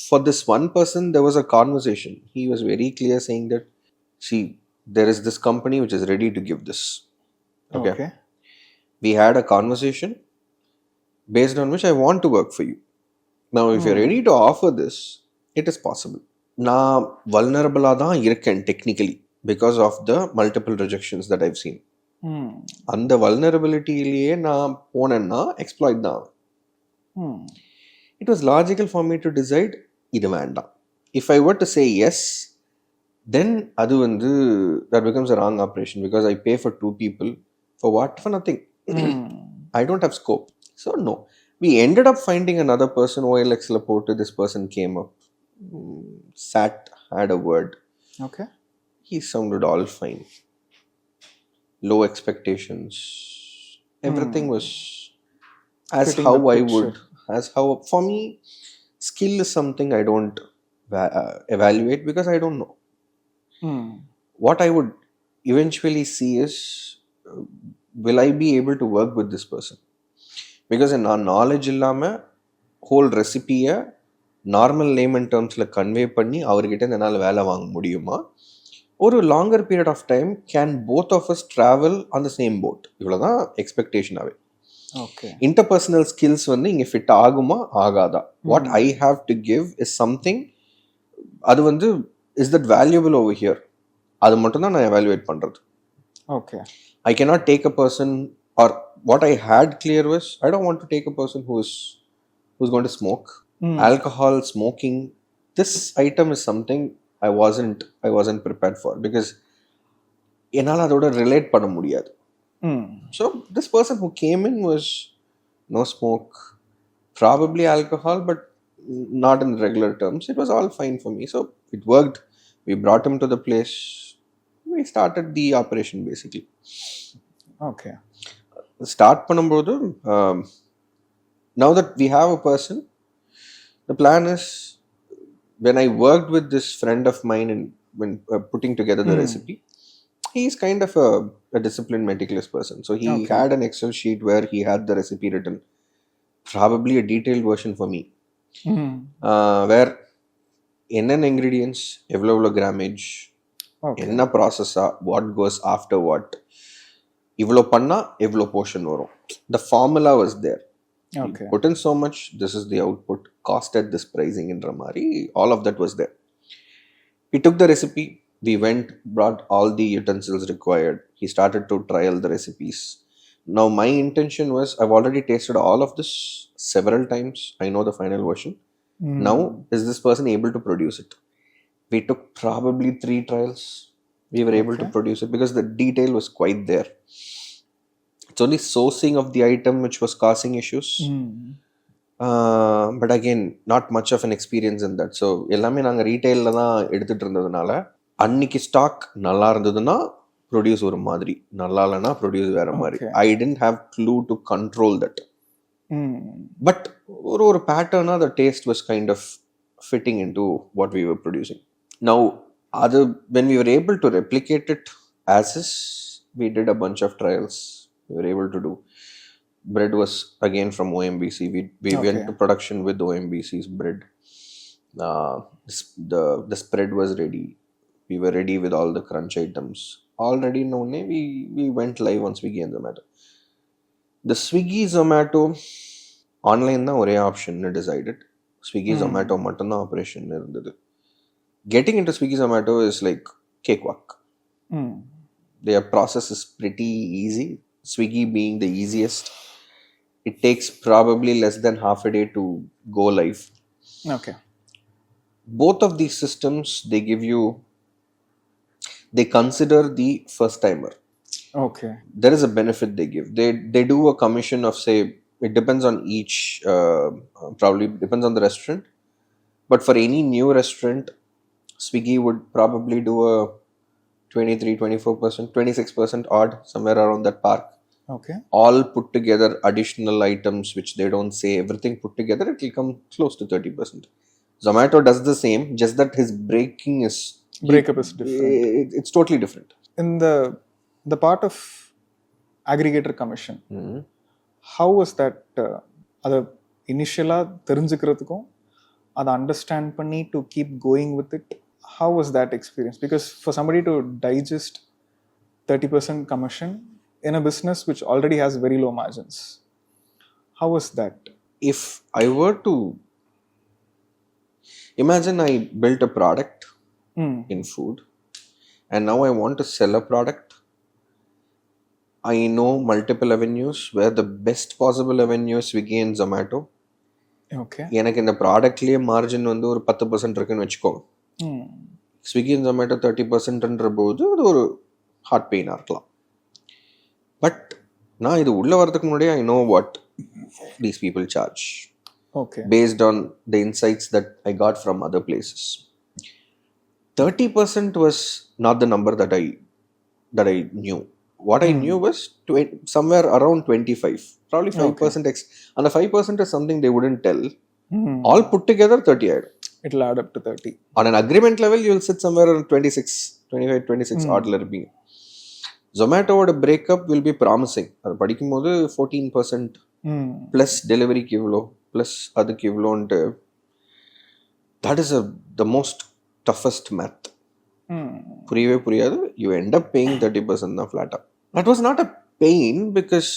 for this one person there was a conversation. He was very clear saying that, see, there is this company which is ready to give this. Okay. We had a conversation based on which I want to work for you. Now if you're ready to offer this, it is possible. Na vulnerable ah dhaan irukken technically because of the multiple rejections that I've seen. அந்த வல்னரபிலிட்டியிலேயே நான் போனேன்னா exploit தான். It was logical for me to decide இது வேண்டாம். If I were to say yes, then அது வந்து that becomes a wrong operation, because I pay for 2 people for what? For nothing. I don't have scope. So no, we ended up finding another person. OLX la போட்டு this person came up, sat, had a word. Okay. He sounded all fine. Low expectations. Everything was as fitting how the I picture. would, as how, for me, skill is something I don't evaluate because I don't know. What I would eventually see is, will I be able to work with this person? Because in our knowledge illama whole recipe normal layman terms la convey பண்ணி அவர்கிட்ட என்னால் வேலை வாங்க முடியுமா? ஒரு longer period of time can both of us travel on the same boat? இவ்வளோதான் எக்ஸ்பெக்டேஷனாகவே. Okay. Interpersonal skills வந்து இங்கே ஃபிட் ஆகுமா ஆகாதா? What I have to give is something, அது வந்து is that valuable over here? அது மட்டும் தான் நான் எவாலுவேட் பண்ணுறது. Okay. I cannot take a person, or what I had clear was, I don't want to take a person who's going to smoke. Alcohol, smoking, this item is something I wasn't prepared for, because என்னால் அதோட relate பண்ண முடியாது. So this person who came in was no smoke, probably alcohol, but not in regular terms. It was all fine for me, so it worked. We brought him to the place. We started the operation basically. Okay. Start பண்ணும்போது, now that we have a person, the plan is, when I worked with this friend of mine and when putting together the recipe, he's kind of a disciplined, meticulous person. So he had an Excel sheet where he had the recipe written, probably a detailed version for me, where என்னென்ன ingredients, எவ்வளோ grammage, என்ன ப்ராசஸா, what goes after what, இவ்வளோ பண்ணா எவ்வளோ portion வரும். The formula was there. Okay. Put in so much, this is the output, cost at this pricing in Ramari, all of that was there. We took the recipe, we went, brought all the utensils required. He started to trial the recipes. Now my intention was, I've already tasted all of this several times. I know the final version. Now, is this person able to produce it? We took probably 3 trials. We were able to produce it because the detail was quite there. It's only sourcing of the item which was causing issues. But again, not much of an experience in that. So எல்லாமே நாங்கள் ரீட்டைலில் தான் எடுத்துகிட்டு இருந்ததுனால, அன்னைக்கு stock நல்லா இருந்ததுன்னா produce ஒரு மாதிரி, நல்லா இல்லைன்னா ப்ரொடியூஸ் வேறு மாதிரி. I didn't have clue to control that. But ஒரு pattern, the taste was kind of fitting into what we were producing. Now, when we were able to replicate it as is, we did a bunch of trials. We were able to do. Bread was again from OMBC. We went to production with OMBC's bread. The spread was ready. We were ready with all the crunch items. Already known, we went live on Swiggy and Zomato. The Swiggy Zomato online தான் ஒரே option decided. Swiggy Zomato மட்டும்தான் operation இருந்தது. Getting into Swiggy Zomato is like cakewalk. Their process is pretty easy. Swiggy being the easiest, it takes probably less than half a day to go live. Okay. Both of these systems, they consider the first timer. Okay. There is a benefit they give. They do a commission of, say, it depends on each, probably depends on the restaurant. But for any new restaurant, Swiggy would probably do a 23, 24%, 26% odd, somewhere around that park. Okay. All put together, additional items which they don't say, everything put together, it will come close to 30%. Zomato does the same, just that his breakup is different. It's totally different. In the part of aggregator commission, how was that? Ada initially தெரிஞ்சுக்கிறதுக்கும் அதை understand பண்ணி to keep going with it, how was that experience? Because for somebody to digest 30% commission in a business which already has very low margins, how was that? If I were to imagine, I built a product in food and now I want to sell a product. I know multiple avenues where the best possible avenue is Swiggy and Zomato. Okay. எனக்கு இந்த ப்ராடக்ட்லேயே margin வந்து ஒரு 10% இருக்குன்னு வச்சுக்கோங்க. Swiggy and Zomato 30%ன்ற போது அது ஒரு heart பெயினாக இருக்கலாம். பட் நான் இது உள்ளே வரதுக்கு முன்னாடியே I know what these people charge. Okay. Based on the insights that I got from other places. 30% was not the number that I knew. What I knew was somewhere around 25, probably 5%. And the 5% is something they wouldn't tell. All put together 30. It'll add up to 30. On an agreement level, you'll sit somewhere around 25, 26 odd level. Zomato breakup will be promising. அது படிக்கும்போது 14% plus delivery கிவ்ளோ plus அது கிவ்ளோன்ட்டு, that is the most toughest math. புரியவே புரியாது. You end up paying 30% தான் flat. That was not a pain because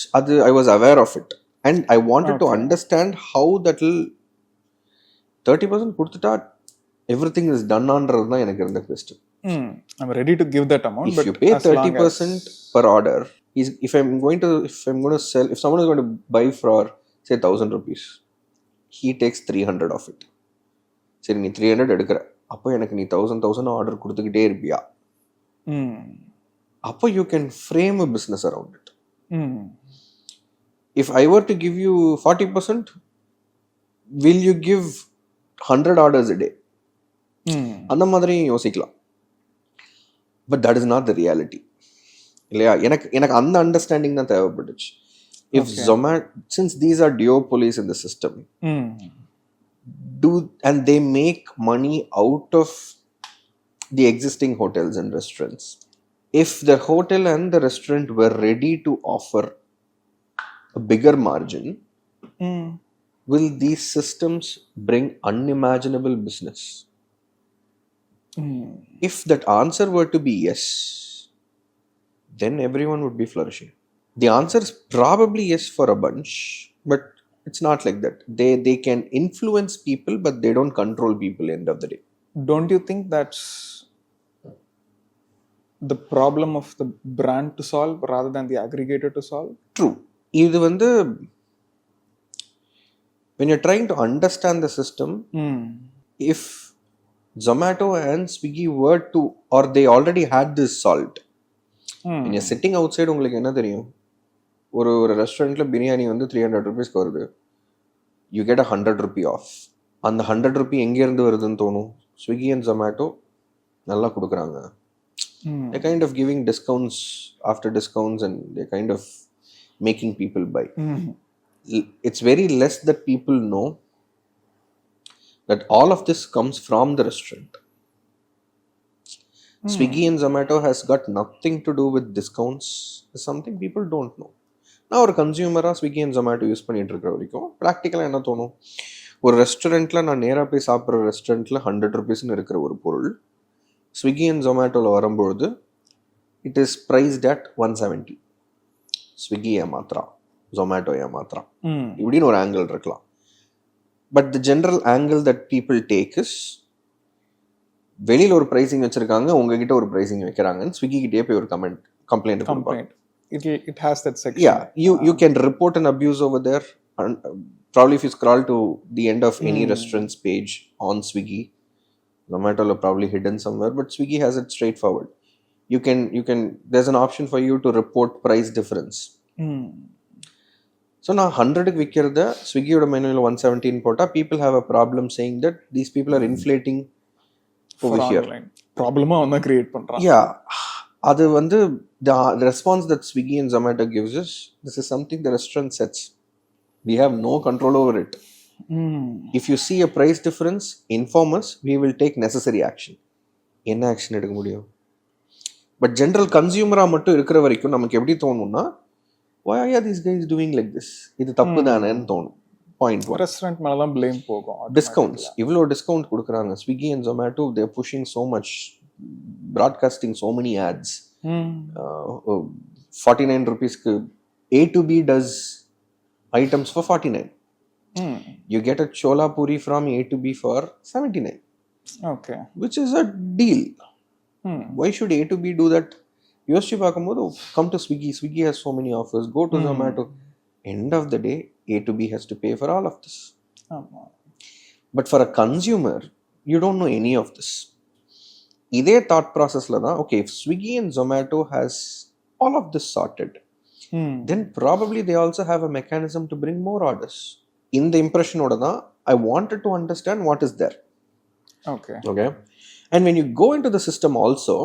I was aware of it and I wanted to understand how that will 30% கொடுத்துட்டா everything is done ஆன்றது தான் எனக்கு இருந்த question. I'm ready to give that amount. If you pay 30% per order, if I'm going to sell, if someone is going to buy for say 1,000 rupees, he takes 300 of it. சரி, நீ 300 எடுக்கிற, அப்போ எனக்கு நீ 1,000 order கொடுத்துக்கிட்டே இருப்பியா? அப்போ you can frame a business around it. If I were to give you 40%, will you give 100 orders a day? அந்த மாதிரி யோசிக்கலாம். But that is not the reality. இல்லையா? எனக்கு அந்த அண்டர்ஸ்டாண்டிங் தான் தேவைப்பட்டுச்சு. If Zomato, since these are duopolies in the system, and they make money out of the existing hotels and restaurants. If the hotel and the restaurant were ready to offer a bigger margin, will these systems bring unimaginable business? If that answer were to be yes, then everyone would be flourishing. The answer is probably yes for a bunch, but it's not like that. They can influence people, but they don't control people end of the day. Don't you think that's the problem of the brand to solve rather than the aggregator to solve? True. இது வந்து when you're trying to understand the system, if Zomato and Swiggy were to, or they already had this solved, when you're sitting outside, உங்களுக்கு என்ன தெரியும்? ஒரு ரெஸ்டாரண்ட்ல பிரியாணி வந்து 300 rupeesக்கு வருது, you get 100 rupee off. அந்த 100 rupee எங்கேருந்து வருதுன்னு தோணும்? Swiggy and Zomato நல்லா கொடுக்குறாங்க. They're kind of giving discounts after discounts and they're kind of making people buy. it's very less that people know that all of this comes from the restaurant. Swiggy and Zomato has got nothing to do with discounts. It's something people don't know. நான் ஒரு கன்சியூமராக Swiggy and Zomato use பண்ணிட்டு இருக்கிற வரைக்கும் ப்ராக்டிக்கலாக என்ன தோணும், ஒரு ரெஸ்டாரண்ட்டில் நான் நேராக போய் சாப்பிட்ற ரெஸ்டாரண்ட்டில் 100 rupeesன்னு இருக்கிற ஒரு பொருள் ஸ்விக்கி அண்ட் ஜொமேட்டோவில் வரும்பொழுது it is priced at 170. Swiggy ஏமாத்திரா, ஜொமேட்டோ ஏமாத்திரா இப்படின்னு ஒரு ஆங்கிள் இருக்கலாம். But the general angle that people take is, வெளியில் ஒரு ப்ரைஸிங் வச்சுருக்காங்க, உங்ககிட்ட ஒரு ப்ரைஸிங் வைக்கிறாங்கன்னு ஸ்விக்கி கிட்டே போய் ஒரு கம்ப்ளைண்ட் கொடுப்பாங்க. It has that section. Yeah, you can report an abuse over there. And probably if you scroll to the end of any restaurant's page on Swiggy, Zomato will probably hidden somewhere, but Swiggy has it straightforward. You can there's an option for you to report price difference. So now 100 விக்கிறத ஸ்விக்கியோட மெனுவில் 117 போட்டா people have a problem saying that these people are inflating over here. ப்ராப்ளமா வந்து create பண்றாங்க. Yeah, அது வந்து the response that Swiggy and Zomato gives us, this is something the restaurant sets. We have no control over it. If you see a price difference, inform us, we will take necessary action. என்ன action எடுக்க முடியும்? But general கன்சியூமராக மட்டும் இருக்கிற வரைக்கும் நமக்கு எப்படி தோணும்னா, why are these guys doing like this? இது தப்பு தானேன்னு தோணும். பாயிண்ட் 1. ரெஸ்டாரண்ட் மேல தான் ப்ளேம் போகும். டிஸ்கவுண்ட்ஸ், இவ்வளோ டிஸ்கவுண்ட் கொடுக்குறாங்க Swiggy and Zomato, they are pushing so much, broadcasting so many ads. 49 rupeesக்கு A to B does items for 49. You get a chola puri from A to B for 79. Okay. Which is a deal. Why should A to B do that? யோசிச்சு பார்க்கும்போது, come to Swiggy. Swiggy has so many offers. Go to Zomato. End of the day, A to B has to pay for all of this. But for a consumer, you don't know any of this. இதே thought ப்ராசஸ்ல தான், okay, if Swiggy and Zomato has all of this sorted, then probably they also have a mechanism to bring more orders. இந்த இம்ப்ரெஷனோட தான் I wanted to understand what is there. Okay. And when you go into the system also,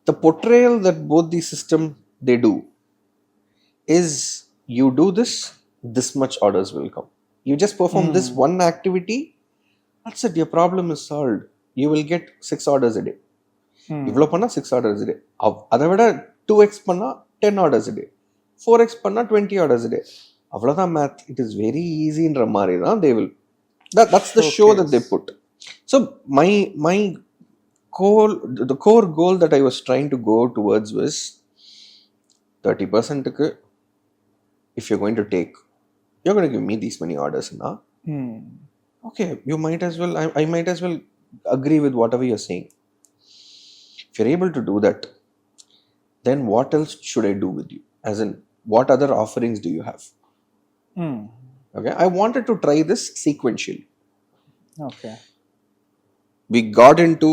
the portrayal that both the system they do is, you do this much orders will come. You just perform this one activity, that's it, your problem is solved. You will get 6 orders a day. இவ்வளோ பண்ணால் 6 orders a day. அதை விட 2x பண்ணால் 10 orders a day. 4x பண்ணால் 20 orders a day. அவ்வளோதான் math. It is very ஈஸின்ற மாதிரி தான் they will. That's the show that they put. So my goal, the core goal that I was trying to go towards was 30%க்கு if you're going to take, you're going to give me these many orders now. Okay, you might as well, I might as well agree with whatever you're saying. If you're able to do that, then what else should I do with you? As in, what other offerings do you have? Okay, I wanted to try this sequentially. Okay. We got into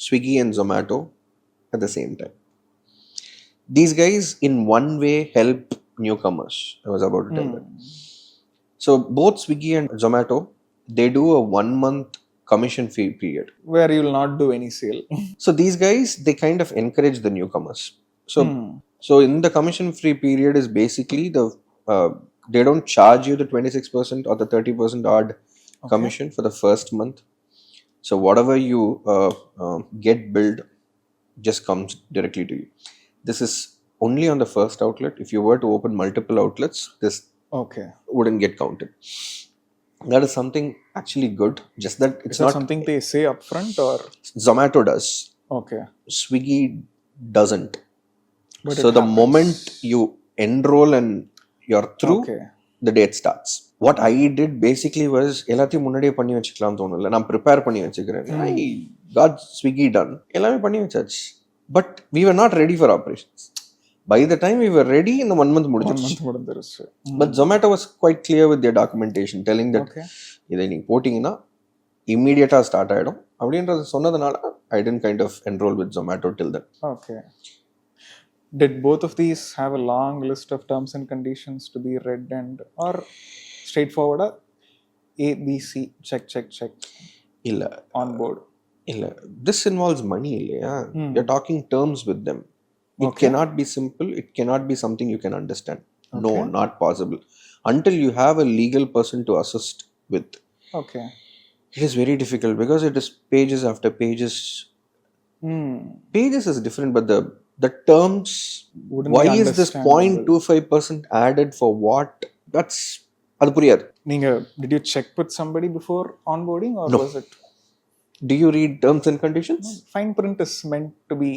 Swiggy and Zomato at the same time. These guys in one way help newcomers. I was about to tell them. So both Swiggy and Zomato, they do a 1-month commission fee period where you will not do any sale. So these guys, they kind of encourage the newcomers. So in the commission free period is basically they don't charge you the 26% or the 30% odd commission for the first month. So whatever you get billed just comes directly to you. This is only on the first outlet. If you were to open multiple outlets, this wouldn't get counted. That is something actually good. Just that it's not something they say upfront, or Zomato does. Okay. Swiggy doesn't. But so the moment you enroll and you're through, the date starts. What I did basically was, எல்லாத்தையும் முன்னாடியே பண்ணி வச்சுக்கலாம் தோணல, நான் prepare பண்ணி வச்சுக்கிறேன். I got Swiggy done. எல்லாமே பண்ணி வச்சாச்சு. But we were not ready for operations. By the time we were ready, in the 1 month முடிஞ்சிருச்சு. But Zomato was quite clear with their documentation, telling that இதை நீங்க போட்டீங்கன்னா இம்மீடியட்டா start ஆயிடும் அப்படின்றது சொன்னதுனால I didn't kind of enroll with Zomato till then. Okay. Did both of these have a long list of terms and conditions to be read, and or straightforward A, B, C, check இல்ல on board? இல்ல, this involves money இல்லையா? You're talking terms with them. It cannot be simple. It cannot be something you can understand. No, Okay. not possible. Until you have a legal person to assist with, Okay. it is very difficult because it is pages after pages. Pages is different, but the terms, Wouldn't why be is this understandable. 0.25% added for what? That's அது புரியாது. Did you check with somebody before onboarding, or No. was it? Do you read terms and conditions? Fine print is meant to be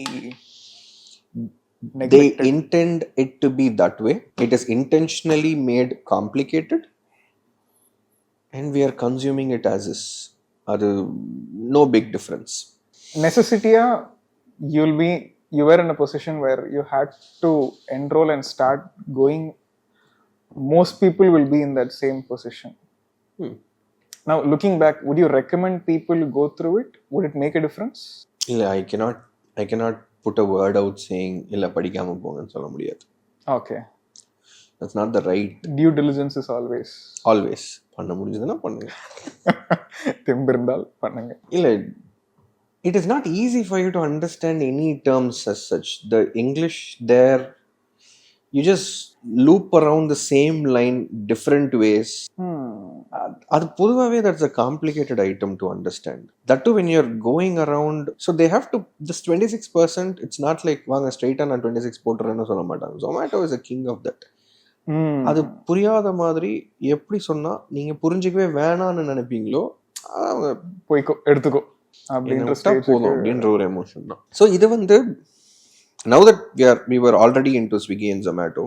They neglected. intend it to be that way. It is intentionally made complicated, and we are consuming it as is. அது no big difference. Necessity, you were in a position where you had to enroll and start going. Most people will be in that same position. Now, looking back, would you recommend people go through it? Would it make a difference? இல்ல, I cannot put a word out saying இல்ல படிக்காம போங்கன்னு சொல்ல முடியாது. Okay. That's not the right. Due diligence is always பண்ண முடிஞ்சதுன்னா பண்ணுங்க. தெம்பிருந்தால் பண்ணுங்க. இல்ல, it is not easy for you to understand any terms as such. The English there, you just loop around the same line different ways. அது பொதுவாகவே that's a complicated item to understand. That too when you're going around, so they have to, this 26%, it's not like வாங்க ஸ்ட்ரைட்டா நான் 26 போட்டுறேன்னு சொல்ல மாட்டாங்க. Zomato is a king of that. அது புரியாத மாதிரி எப்படி சொன்னா நீங்க புரிஞ்சுக்கவே வேணான்னு நினைப்பீங்களோ அவங்க போய்க்கோ எடுத்துக்கோ அப்படின்ற போதும் அப்படின்ற ஒரு எமோஷன் தான். ஸோ இது வந்து now that we were already into Swiggy and Zomato,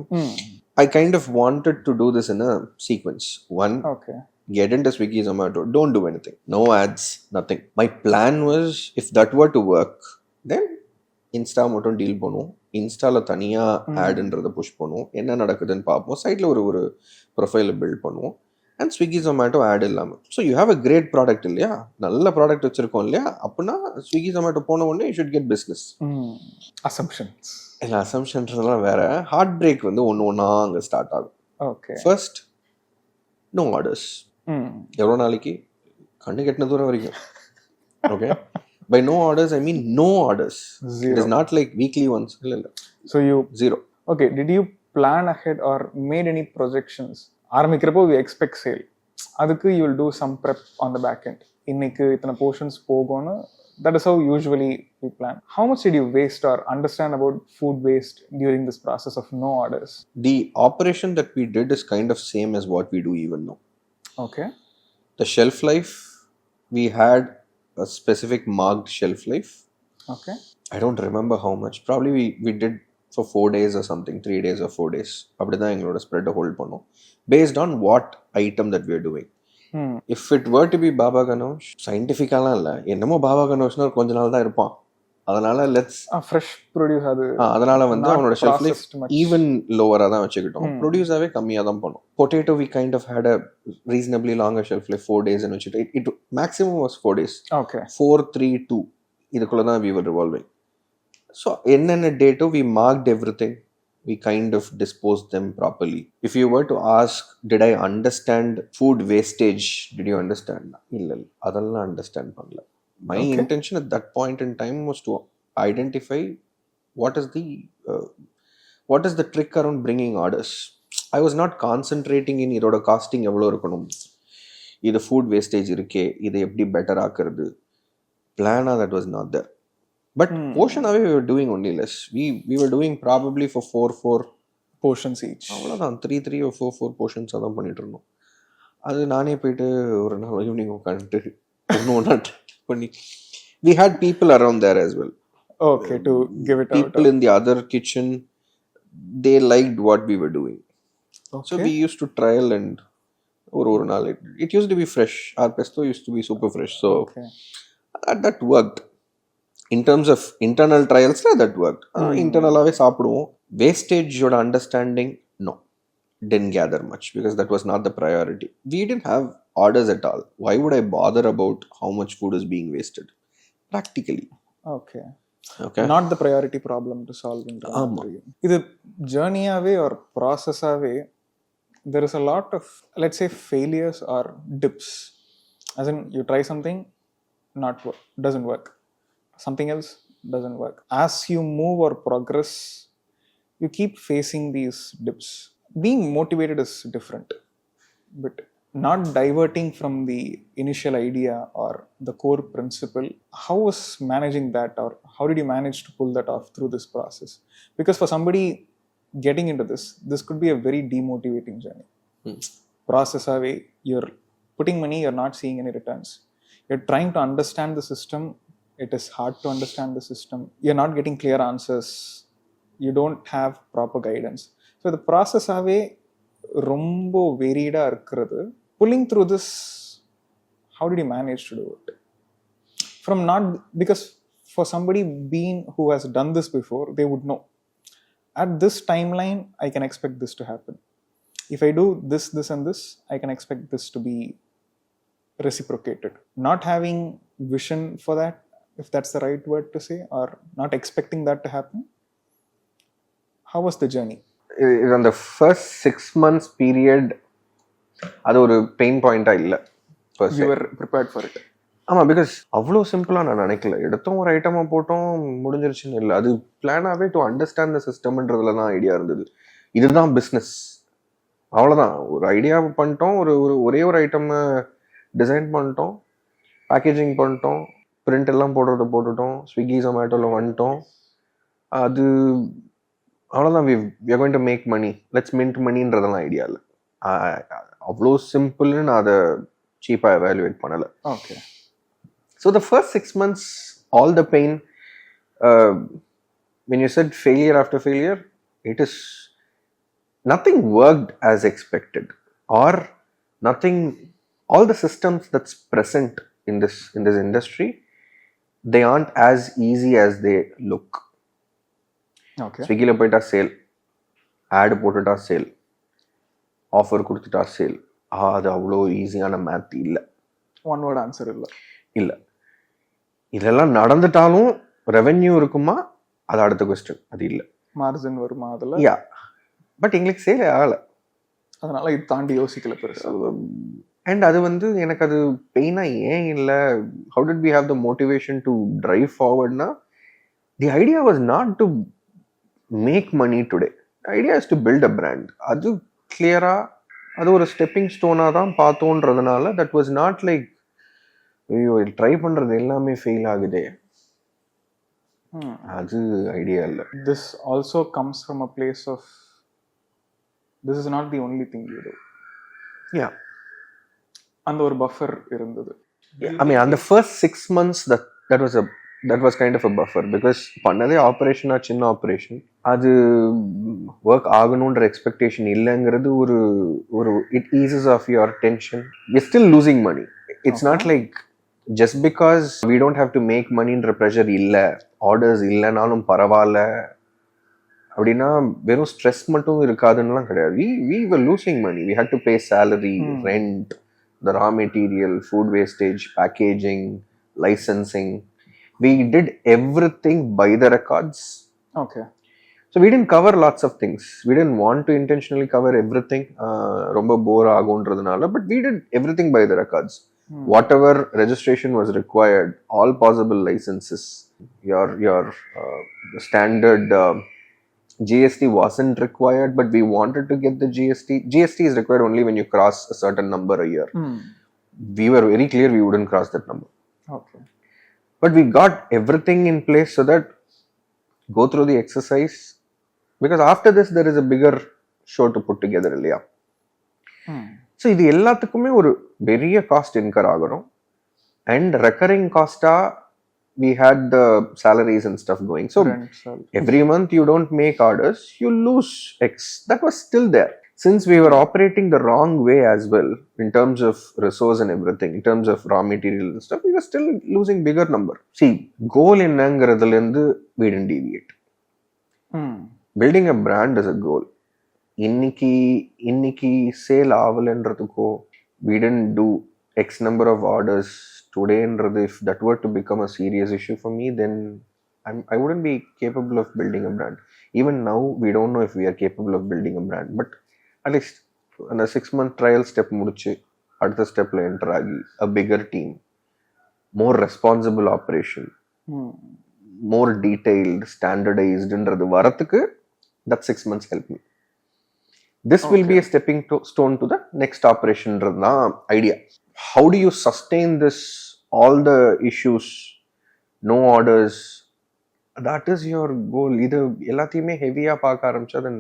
I kind of wanted to do this in a sequence. One, okay, get into Swiggy, Zomato, don't do anything, no ads, nothing. My plan was, if that were to work, then Insta மட்டும் deal பண்ணுவோம், இன்ஸ்டாவில் தனியாக ஆடுன்றதை push பண்ணுவோம், என்ன நடக்குதுன்னு பார்ப்போம், சைடில் ஒரு ப்ரொஃபைலை பில்ட் பண்ணுவோம், அண்ட் ஸ்விக்கி ஜொமேட்டோ ஆட் இல்லாமல். So you have a great product இல்லையா, நல்ல ப்ராடக்ட் வச்சுருக்கோம் இல்லையா, அப்படின்னா ஸ்விக்கி ஜொமேட்டோ போன உடனே you should get business. Assumptions இல்லை, அசம்ஷன்ஸ்லாம் வேறு. ஹார்ட் பிரேக் வந்து ஒன்று ஒன்றா அங்கே ஸ்டார்ட் ஆகும். Okay, first no orders. எவ்வளோ நாளைக்கு? கண்ணு கெட்டின தூரம் வரைக்கும். Okay, by no orders I mean no orders. Zero. It is not like weekly ones. So you zero. Okay, did you plan ahead or made any projections? ஆரம்பிக்கிறப்போ we expect sale, அதுக்கு you will do some prep on the back end. இன்னைக்கு இத்தனை portions போகும்னு, that is how usually we plan. How much did you waste or understand about food waste during this process of no orders? The operation that we did is kind of same as what we do even now. Okay. The shelf life, we had a specific marked shelf life. Okay. I don't remember how much. Probably we did for 4 days or something, 3 days or 4 days. அப்படிதான் எங்களோட spread hold பண்ணோம் based on what item that we are doing. If it were to be baba ganoush, சயின்டிஃபிக்காலாம் இல்லை, என்னமோ பாபா கணோஷ்னா கொஞ்ச நாள் தான் இருப்பான், அதனால லெட்ஸ் ஃப்ரெஷ் ப்ரொடியூஸ், அது அதனால வந்து அவனோட ஷெல்ஃப் லைஃப் ஈவன் லோவரா தான் வச்சுக்கிட்டோம், ப்ரொடியூஸாவே கம்மியாக தான் பண்ணோம். Potato we kind of had a reasonably longer shelf life, 4 days வச்சுட்டு it maximum was 4 days. Okay, 4, 3, 2 இதுக்குள்ள தான் we were revolving. So என்னென்ன டேட்டோ we marked everything, we kind of disposed them properly. If you were to ask, did I understand food wastage, did you understand? இல்ல, அதெல்லாம் understand பண்ணல. My intention at that point in time was to identify what is the trick around bringing orders. I was not concentrating in இதோட costing எவ்வளோ இருக்கணும், இது food wastage இருக்கே, இதை எப்படி பெட்டர் ஆக்குறது, பிளானா that was not there. But portionாவே we were doing only less. We were doing probably for 4 portions each. அவ்வளோதான், 3 or 4 portions அதான் பண்ணிட்டு இருந்தோம். அது நானே போயிட்டு ஒரு நாள் ஈவினிங் உட்காந்துட்டு ஒன்று பண்ணி, we had people around there as well. Okay, to give it people out. In the other kitchen, they liked what we were doing. Okay. So we used to trial and ஒரு நாள் it used to be fresh. Our pesto used to be super fresh. So that worked. In terms of internal trials, that worked. Internalaவே சாப்பிடுவோம். Wastageோட understanding, no, didn't gather much because that was not the priority. We didn't have orders at all. Why would I bother about how much food is being wasted? Practically. Okay. Not the priority problem to solve. இது journey-ஆவே or process-ஆவே, there is a lot of, let's say, failures or dips. As in, you try something, doesn't work. Something else doesn't work. As you move or progress, you keep facing these dips. being motivated is different, but not diverting from the initial idea or the core principle. How was managing that, or how did you manage to pull that off through this process? Because for somebody getting into this could be a very demotivating journey. Process away, you're putting money, you're not seeing any returns. You're trying to understand the system, it is hard to understand the system. You're not getting clear answers, you don't have proper guidance. So the process away ரொம்ப வேரியடா இருக்கிறது. Pulling through this, how did you manage to do it? From not, because for somebody being who has done this before, they would know at this timeline I can expect this to happen. If I do this and this, I can expect this to be reciprocated. Not having vision for that, if that's the right word to say, or not expecting that to happen. How was the journey? On the first 6 months period, அது ஒரு pain பாயிண்டா இல்லை. You were prepared for it? ஆமாம், because அவ்வளோ சிம்பிளாக நான் நினைக்கல. எடுத்தோம் ஒரு ஐட்டமாக போட்டோம், முடிஞ்சிருச்சுன்னு இல்லை. அது பிளானாகவே டு அண்டர்ஸ்டாண்ட் த சிஸ்டம்ன்றதுல தான் ஐடியா இருந்தது. இதுதான் பிஸ்னஸ், அவ்வளோதான். ஒரு ஐடியா பண்ணிட்டோம், ஒரே ஒரு ஐட்டமை டிசைன் பண்ணிட்டோம், பேக்கேஜிங் பண்ணிட்டோம், பிரிண்ட் எல்லாம் போட்டுட்டோம், ஸ்விக்கி ஜொமேட்டோவில் வந்துட்டோம். அது அவ்வளோதான். We are going to make money, let's mint மணின்றதெல்லாம் ஐடியா இல்லை. அவ்வளோ சிம்பிள்னு நான் அதை சீப்பாக எவாலுவேட் பண்ணலை. Okay. So the first 6 months, all the pain, when you said failure after failure, it is nothing worked as expected, or nothing, all the systems that's present in this industry, they aren't as easy as they look. Okay. ஸ்விக்கியில் போயிட்டா sale, ஆடு போட்டுட்டா sale, offer கொடுத்துட்டா sale. அது அவ்வளோ ஈஸியான math இல்லை. One word answer இல்லை. இதெல்லாம் நடந்துட்டாலும் ரெவென்யூ இருக்குமா, அது அடுத்த கொஸ்டின். அது இல்லை. மார்ஜின் வருமா அதில்? யா, பட் எங்களுக்கு சேலே ஆகலை. அதனால இது தாண்டி யோசிக்கல பெருசா. அண்ட் அது எனக்கு அது பெயினாக ஏன் இல்லை, how did we have the motivation to drive ஃபார்வர்ட்னா, the idea was not to make money today, idea is to build a brand. அது கிளியரா, அது ஒரு ஸ்டெப்பிங் ஸ்டோனாக தான் பார்த்தோன்றதுனால, தட் வாஸ் நாட் லைக் ஐயோ ட்ரை பண்ணுறது எல்லாமே ஃபெயில் ஆகுதே, அது ஐடியா இல்லை. This also comes from a place of this is not the only thing you do. Yeah, அந்த ஒரு பஃபர் இருந்தது. ஐ மீன் அந்த first 6 months that was kind of a buffer, because பண்ணதே ஆப்ரேஷனா, சின்ன ஆப்ரேஷன். அது ஒர்க் ஆகணுன்ற எக்ஸ்பெக்டேஷன் இல்லைங்கிறது ஒரு it eases off your tension. We are still losing money. It's not like just because we don't have to make மணின்ற pressure இல்லை, orders இல்லைனாலும் பரவாயில்ல அப்படின்னா வெறும் ஸ்ட்ரெஸ் மட்டும் இருக்காதுன்னெலாம் கிடையாது. we were losing money. We had to pay salary, rent, the raw material, food wastage, packaging, licensing. We did everything by the records. Okay. So we didn't cover lots of things. We didn't want to intentionally cover everything. Romba bore agondradanaala, but we did everything by the records. Whatever registration was required, all possible licenses, your standard GST wasn't required, but we wanted to get the GST. GST is required only when you cross a certain number a year. We were very clear we wouldn't cross that number. Okay. But we got everything in place so that go through the exercise, because after this there is a bigger show to put together இல்லையா. ஸோ இது எல்லாத்துக்குமே ஒரு பெரிய cost incur ஆகிறோம். And recurring காஸ்டா we had the salaries and stuff going. So every month you don't make orders, you lose X. That was still there. Since we were operating the wrong way as well, in terms of resource and everything, in terms of raw material and stuff, we were still losing bigger number. See, goal என்னங்கிறதுலேருந்து we didn't deviate. Building a brand is a goal. இன்னைக்கு sale ஆகலைன்றதுக்கோ we didn't do X number of orders todayன்றது, if that were to become a serious issue for me, then I wouldn't be capable of building a brand. Even now, we don't know if we are capable of building a brand. But at least அந்த 6 month trial step முடிச்சு அடுத்த ஸ்டெப்ல enter ஆகி a bigger team, more responsible operation, more detailed, standardizedன்றது வரத்துக்கு that 6 months helped me. This will be a stepping stone to the next operation idea. How do you sustain this, all the issues, no orders? That is your goal. இது எல்லாத்தையுமே ஹெவியா பார்க்க ஆரம்பிச்சா then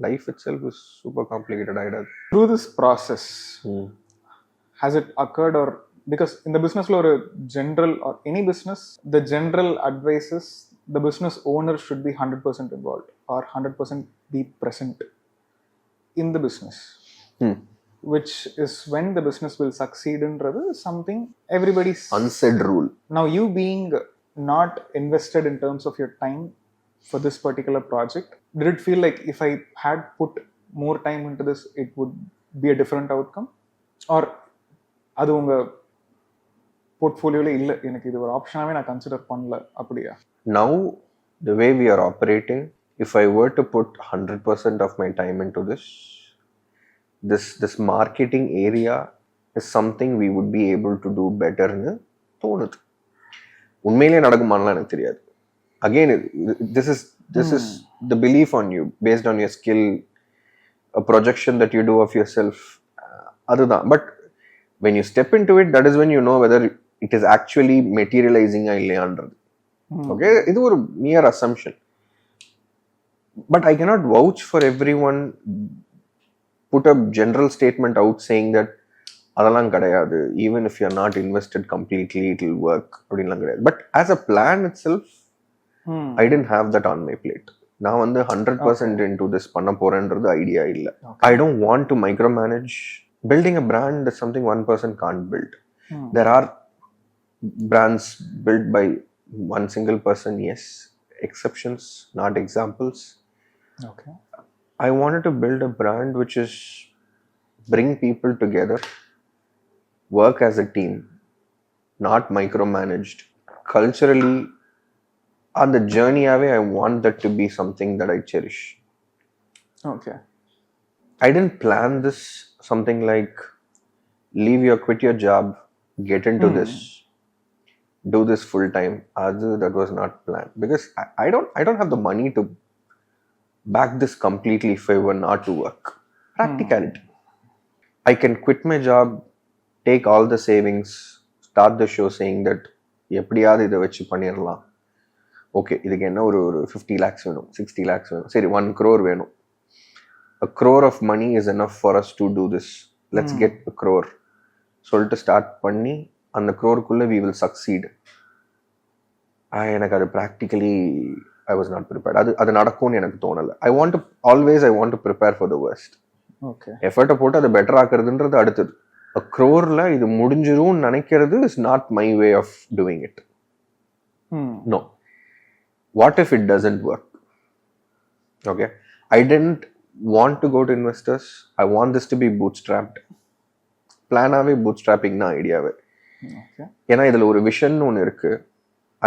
life itself is super complicated ஆயிடாது. Through this process, has it occurred, or because in the business or general or any business, the general advice is the business owner should be 100% involved or 100% be present in the business, which is when the business will succeed in something everybody's unsaid rule. Now you being not invested in terms of your time for this particular project, did it feel like if I had put more time into this it would be a different outcome, or அது உங்க போர்ட்ஃபோலியோல இல்ல, எனக்கு இது ஒரு ஆப்ஷனாவே நான் consider பண்ணல அப்படியா? Now the way we are operating, if I were to put 100% of my time into this marketing area is something we would be able to do better னு தோணுது. உண்மையிலே நடக்குமான்னு எனக்கு தெரியாது. Again, this is the belief on you based on your skill, a projection that you do of yourself. அதுதான். But when you step into it, that is when you know whether it is actually materializing இல்லையான்றது. Okay, இது ஒரு mere assumption. But I cannot vouch for everyone, put a general statement out saying that அதெல்லாம் கிடையாது, even if you are not invested completely it will work அப்படின்லாம் கிடையாது. But as a plan itself, I didn't have that on my plate. நான் வந்து 100% into this பண்ண போறேன்றது idea இல்லை. I don't want to micromanage. Building a brand is something one person can't build. There are brands built by one single person, yes. Exceptions, not examples. Okay. I wanted to build a brand which is bring people together, work as a team, not micromanaged. Culturally, on the journey away, I want that to be something that I cherish. Okay. I didn't plan this something like quit your job, get into this, do this full time. That was not planned because I don't have the money to back this completely if I were not to work. Practicality. I can quit my job, take all the savings, start the show saying that எப்படியாவது இதை வச்சு பண்ணிடலாம். Okay, இதுக்கு என்ன ஒரு 50 lakhs வேணும், 60 lakhs வேணும், சரி 1 crore வேணும். A crore of money is enough for us to do this. Let's get a crore. சொல்லிட்டு ஸ்டார்ட் பண்ணி அந்த crore-குள்ள we will succeed. எனக்கு அது practically I was not prepared. அது நடக்கும்னு எனக்கு தோணலை. I want to prepare for the worst. Okay. எஃபர்ட்டை போட்டு அதை பெட்டர் ஆக்குறதுன்றது அடுத்தது. A crore-ல இது முடிஞ்சிரும்னு நினைக்கிறது is not my way of doing it. No. What if it doesn't work? Okay. I didn't want to go to investors. I want this to be bootstrapped. Plan-ஆவே bootstrapping தான் ஐடியாவே. ஏன்னா இதில் ஒரு விஷன் ஒன்று இருக்கு.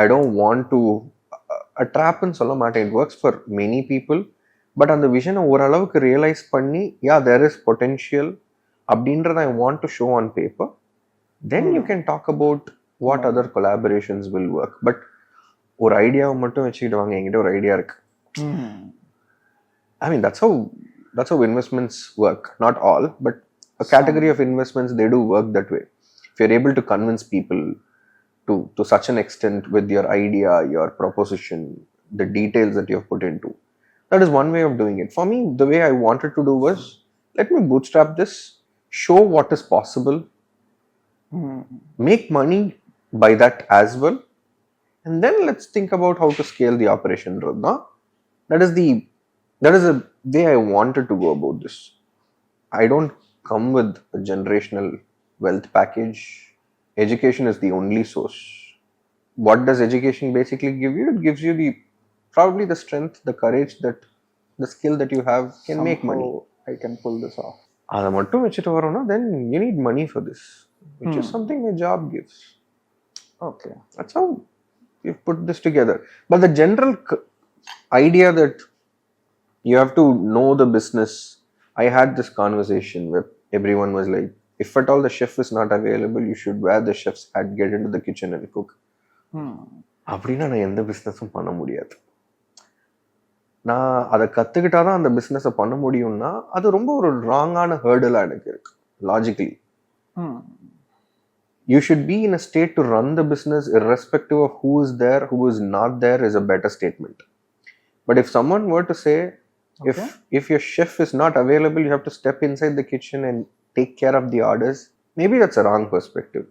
I don't want to ட்ராப்னு சொல்ல மாட்டேன். It works for many people. But அந்த விஷனை ஓரளவுக்கு ரியலைஸ் பண்ணி there is potential அப்படின்றத I want to show on paper. Then you can talk about what other collaborations will work. But ஒரு ஐடியாவை மட்டும் வச்சுக்கிட்டு வாங்க, என்கிட்ட ஒரு ஐடியா இருக்கு. I mean, that's how investments work. Not all, but a category of investments, they do work that way. If you're able to convince people to such an extent with your idea, your proposition, the details that you have put into, that is one way of doing it. For me, the way I wanted to do was, let me bootstrap this, show what is possible, make money by that as well, and then let's think about how to scale the operation. That is the way I wanted to go about this. I don't come with a generational wealth package. Education is the only source. What does education basically give you? It gives you probably the strength, the courage, that the skill that you have can Somehow make money. I can pull this off. அதை மட்டும் வச்சுட்டு வரோம்னா then you need money for this, which is something my job gives. Okay. That's how we've put this together. But the general idea that you have to know the business, I had this conversation where everyone was like, if at all the chef is not available, you should wear the chef's hat, get into the kitchen and cook. அப்படின்னா நான் எந்த பிஸ்னஸும் பண்ண முடியாது. நான் அதை கற்றுக்கிட்டாதான் அந்த பிஸ்னஸை பண்ண முடியும்னா அது ரொம்ப ஒரு ராங்கான ஹேர்டலாக எனக்கு இருக்கு logically. You should be in a state to run the business irrespective of who is there, who is not there is a better statement. But if someone were to say, if your chef is not available, you have to step inside the kitchen and take care of the orders, maybe that's a wrong perspective.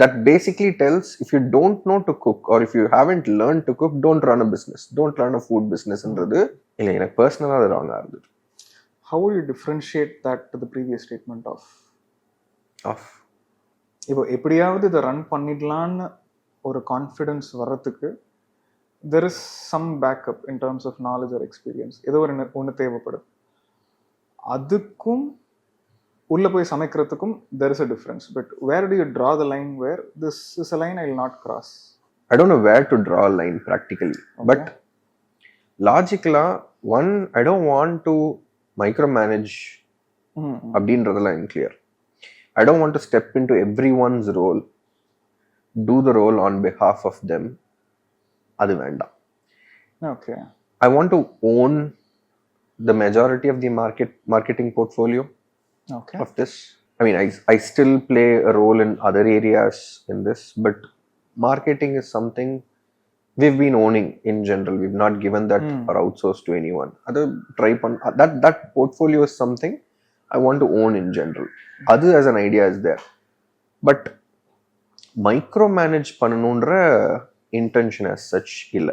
That basically tells if you don't know to cook or if you haven't learned to cook, don't run a business. Don't run a food business. எனக்கு personally அது wrong ஆகுது. How would you differentiate that to the previous statement of இப்போ எப்படியாவது இதை run பண்ணிடலான்னு ஒரு confidence வர்றதுக்கு there is some backup in terms of knowledge or experience, ஏதோ ஒன்று தேவைப்படுது. அதுக்கும் உள்ள போய் சமைக்கிறதுக்கும் there is a difference. But where do you draw the line where this is a line I will not cross? I don't know where to draw a line practically. But logically, one, I don't want to micromanage அப்படின்றதுலாம் clear. I don't want to step into everyone's role, do the role on behalf of them. அது வேண்டாம். Okay. I want to own the majority of the marketing portfolio of this. I mean, I still play a role in other areas in this, but marketing is something we've been owning in general. We've not given that or outsourced to anyone. That portfolio is something I want to own in general. Adu as an idea is there. But micromanage பண்ணணுன்ற intention as such இல்ல.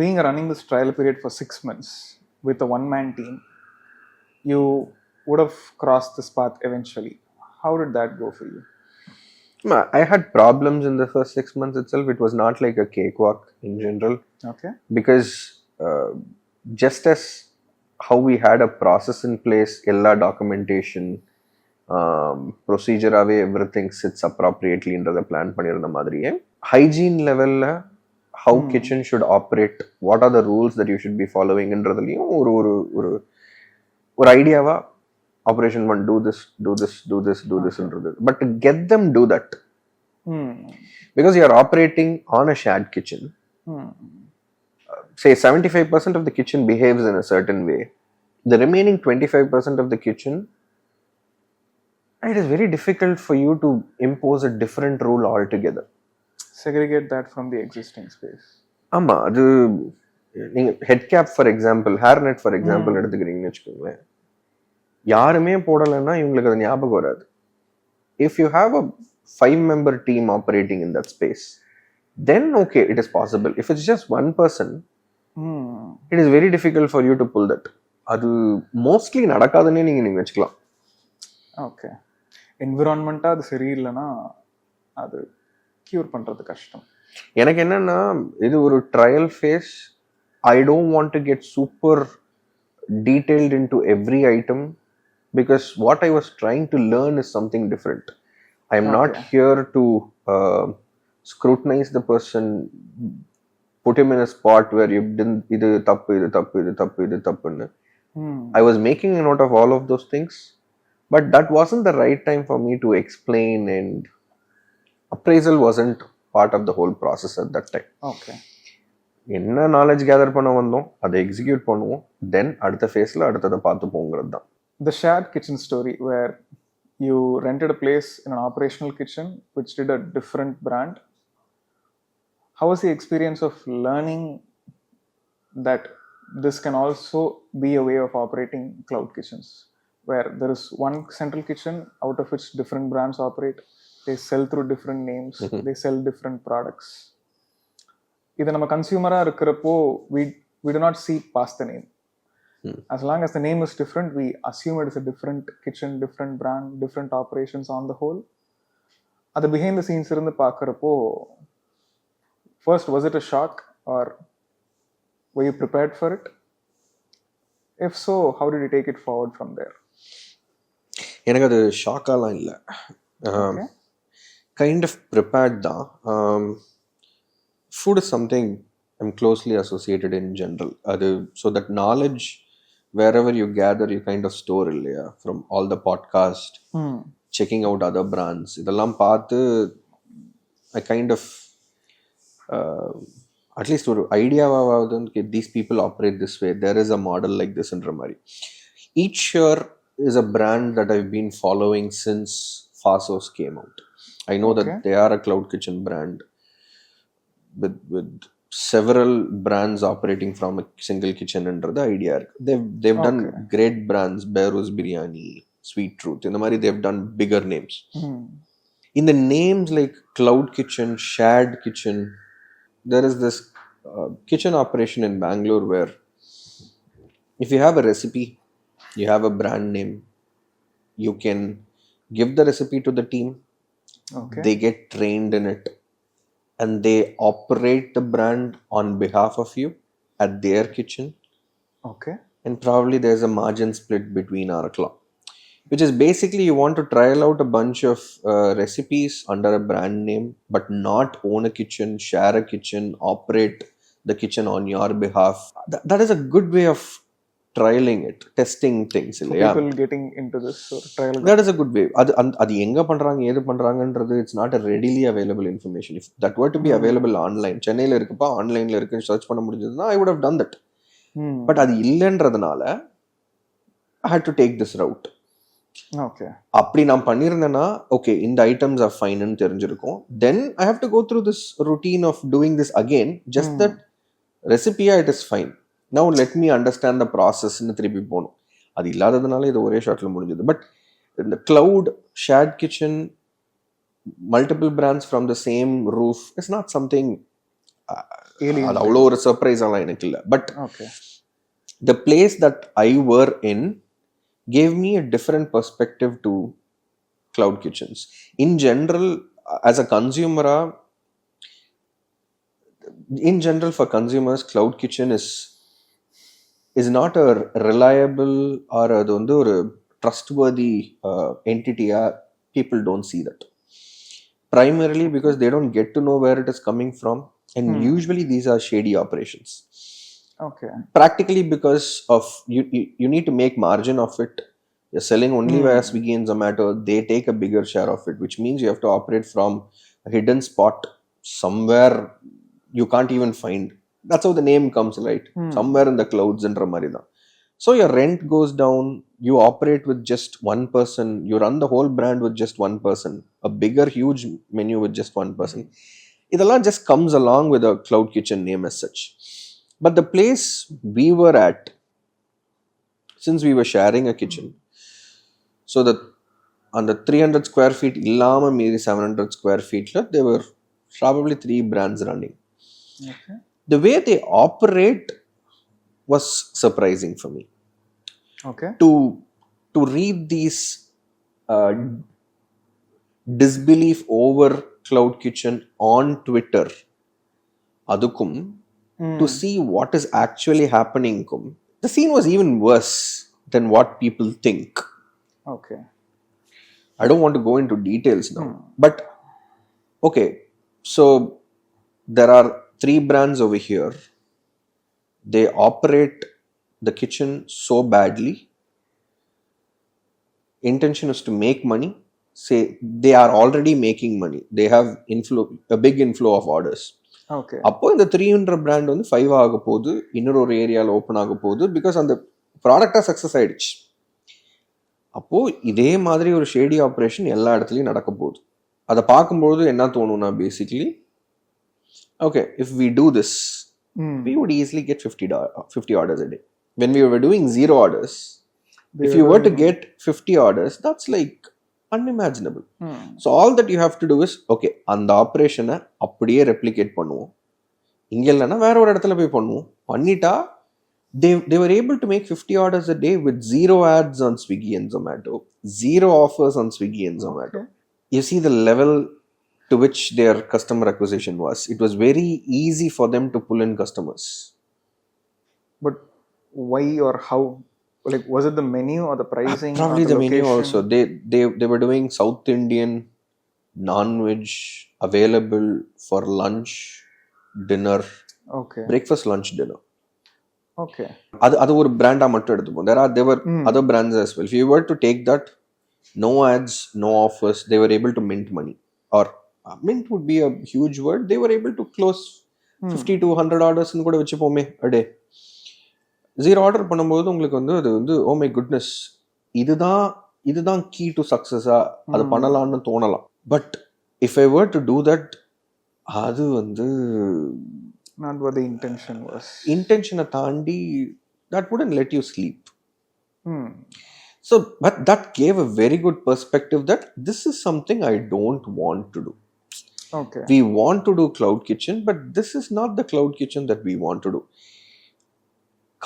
Being running this trial period for 6 months with a one-man team, you would have crossed this path eventually. How did that go for you? I had problems in the first 6 months itself. It was not like a cakewalk in general. Okay. Because just as how we had a process in place, ella documentation, procedure away, everything sits appropriately into the plan பண்ணிருந்த மாதிரியே hygiene level how kitchen should operate, what are the rules that you should be following ன்றதுலயும் ஒரு ஐடியாவா operation 1 do this ன்றது. But to get them do that, because you are operating on a shared kitchen, say 75% of the kitchen behaves in a certain way, the remaining 25% of the kitchen, it is very difficult for you to impose a different rule altogether. Segregate that from the existing space. ஆமா, அது நீங்க head cap for example, hair net for example எடுத்துக்கிறீங்கன்னு வச்சுக்கோங்களேன், யாருமே போடலைன்னா இவங்களுக்கு அது ஞாபகம் வராது. If you have a 5-member team operating in that space, then okay, it is possible. If it's just one person, it is very difficult for you to pull that. அது mostly நடக்காதுன்னே நீங்க வச்சுக்கலாம். ஓகே, என்விரான்மெண்ட்டாக அது சரியில்லைன்னா அது cure பண்ணுறது கஷ்டம். எனக்கு என்னன்னா, இது ஒரு trial phase. I don't want to get super detailed into every item, because what I was trying to learn is something different. I am not here to scrutinize the person, put him in a spot where you didn't idu tappu. I was making a note of all of those things, but that wasn't the right time for me to explain, and appraisal wasn't part of the whole process at that time. Okay. என்ன knowledge gather பண்ண வந்தோம், அதை execute பண்ணுவோம், தென் அடுத்த ஃபேஸில் அடுத்ததை பார்த்து போங்கிறது தான். The shared kitchen story where you rented a place in an operational kitchen which did a different brand. How was the experience of learning that this can also be a way of operating cloud kitchens, where there is one central kitchen out of which different brands operate, they sell through different names, they sell different products. இது நம்ம கன்சியூமராக இருக்கிறப்போ we do not see past the name. As long as the name is different, we assume it is a different kitchen, different brand, different operations on the whole. அது behind the scenes இருந்து பார்க்குறப்போ, first, was it a shock or were you prepared for it? If so, how did you take it forward from there? எனக்கு அது ஷாக்காலாம் இல்லை, kind of prepared தான். Food is something I'm closely associated in general. So that knowledge, wherever you gather, you kind of store இல்லையா, from all the podcast, checking out other brands, இதெல்லாம் பார்த்து I kind of at least ஒரு ஐடியாவாவது வந்து these people operate this way, there is a model like திஸ்ன்ற மாதிரி. Each year is a brand that I've been following since Fasos came out. I know that they are a cloud kitchen brand with several brands operating from a single kitchen under the idea. They've done great brands, Beirut's Biryani, Sweet Truth. In the Mari, they've done bigger names. In the names like Cloud Kitchen, Shared Kitchen, there is this kitchen operation in Bangalore where if you have a recipe, you have a brand name, you can give the recipe to the team. They get trained in it and they operate the brand on behalf of you at their kitchen. And probably there's a margin split between our club, which is basically you want to trial out a bunch of recipes under a brand name, but not own a kitchen, share a kitchen, operate the kitchen on your behalf. That is a good way of trialing it, testing things. People getting into this or trial. That is a good way. அது எங்க பண்றாங்க ஏது பண்றாங்கன்றது it's not a readily available information. If that were to be available online, சென்னையில இருக்குப்பா ஆன்லைன்ல இருக்குன்னு search பண்ண முடிஞ்சதுன்னா I would have done that. But அது இல்லைன்றதுனால I had to take this route. அப்படி நான் பண்ணியிருந்தேன்னா ஓகே இந்த ஐட்டம்ஸ் ஆர் ஃபைன்னு தெரிஞ்சிருக்கும். தென் I have to go through this routine of doing this again. Just that recipe it is fine. Now let me understand the process ன்னு திருப்பி போகணும். அது இல்லாததுனால இது ஒரே ஷார்ட்ல முடிஞ்சது. பட் இந்த cloud shared kitchen multiple brands from the same roof is not something அது அவ்வளோ ஒரு சர்ப்ரைஸ் எல்லாம் எனக்கு இல்லை. But the place that I were in gave me a different perspective to cloud kitchens. In general, as a consumer, for consumers, cloud kitchen is not a reliable or a trustworthy entity. People don't see that. Primarily because they don't get to know where it is coming from. And usually these are shady operations. Practically because of you need to make margin of it. You're selling only via Swiggy and Zomato. They take a bigger share of it, which means you have to operate from a hidden spot somewhere you can't even find. That's how the name comes, right? Somewhere in the clouds and Ramarida. So your rent goes down. You operate with just one person. You run the whole brand with just one person. A bigger, huge menu with just one person. Idella just comes along with a cloud kitchen name as such. But the place we were at, since we were sharing a kitchen, so that on the 300 square feet, illama maybe 700 square feet, there were probably 3 brands running. The way they operate was surprising for me. To read these disbelief over cloud kitchen on Twitter, adukum to see what is actually happening. The scene was even worse than what people think. I don't want to go into details now. But, okay, so there are 3 brands over here. They operate the kitchen so badly. Intention is to make money. Say they are already making money. They have a big inflow of orders. அப்போ இந்த 300 brand வந்து 5 ஆக போகுது, இன்னொரு ஏரியாவில் open ஆக போகுது. Because அந்த ப்ராடக்டாக சக்ஸஸ் ஆயிடுச்சு. அப்போ இதே மாதிரி ஒரு ஷேடி ஆப்ரேஷன் எல்லா இடத்துலையும் நடக்க போகுது. அதை பார்க்கும்போது என்ன தோணும்னா basically okay if we do this we would easily get 50 orders a day. When we were doing 0 orders, if you were to get 50 orders, that's like unimaginable. So all that you have to do is okay, அந்த ஆப்ரேஷனை அப்படியே replicate பண்ணுவோம், இங்க இல்லைன்னா வேற ஒரு இடத்துல போய் பண்ணுவோம். பண்ணிட்டா they were able to make 50 orders a day with 0 ads on Swiggy and Zomato, 0 offers on Swiggy and Zomato. You see the level to which their customer acquisition was. It was very easy for them to pull in customers. But why or how? Like, was it the menu or the pricing? Probably the menu also. They were doing South Indian non-veg available for lunch, dinner, breakfast, lunch, dinner. அது ஒரு பிராண்டா மட்டும் எடுத்துப்போம். There were other brands as well. If you were to take that, no ads, no offers, they were able to mint money. Or mint would be a huge word. They were able to close 50 to 100 ஆர்டர்ஸ்னு கூட வச்சுப்போமே அடே. 0 order பண்ணும்போது உங்களுக்கு வந்து அது வந்து oh my goodness, இதுதான் இதுதான் கீ டு சக்ஸஸா, அது பண்ணலாம்னு தோணலாம். But if I were to do that, அது வந்து not what the intention was. இன்டென்ஷனை தாண்டி that wouldn't let you sleep. So but that gave a very good perspective that this is something I don't want to do. Okay. We want to do cloud kitchen, but this is not the cloud kitchen that we want to do.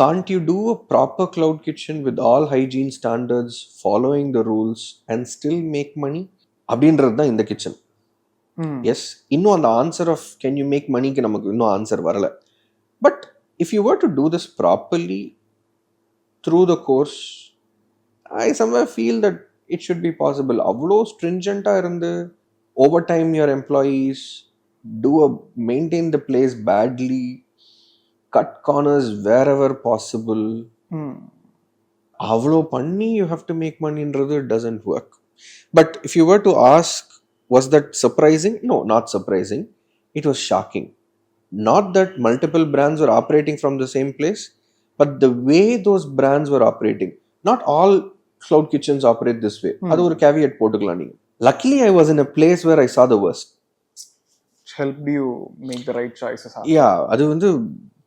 Can't you do a proper cloud kitchen with all hygiene standards, following the rules and still make money? அப்படின்றது தான் இந்த kitchen. Yes, இன்னும் அந்த answer of can you make மணிக்கு நமக்கு இன்னும் answer வரல. But if you were to do this properly through the course, I somewhere feel that it should be possible. அவ்வளோ ஸ்ட்ரிஞ்சண்ட்டாக இருந்து over time your employees, maintain the place badly, cut corners wherever possible, அவ்வளோ பண்ணி you have to make மணின்றது doesn't work. But if you were to ask, was that surprising? No, not surprising. It was shocking. Not that multiple brands were operating from the same place, but the way those brands were operating. Not all cloud kitchens operate this way. Adu or caveat potukalam neenga. Luckily, I was in a place where I saw the worst. Which helped you make the right choices. Yeah, adu vandu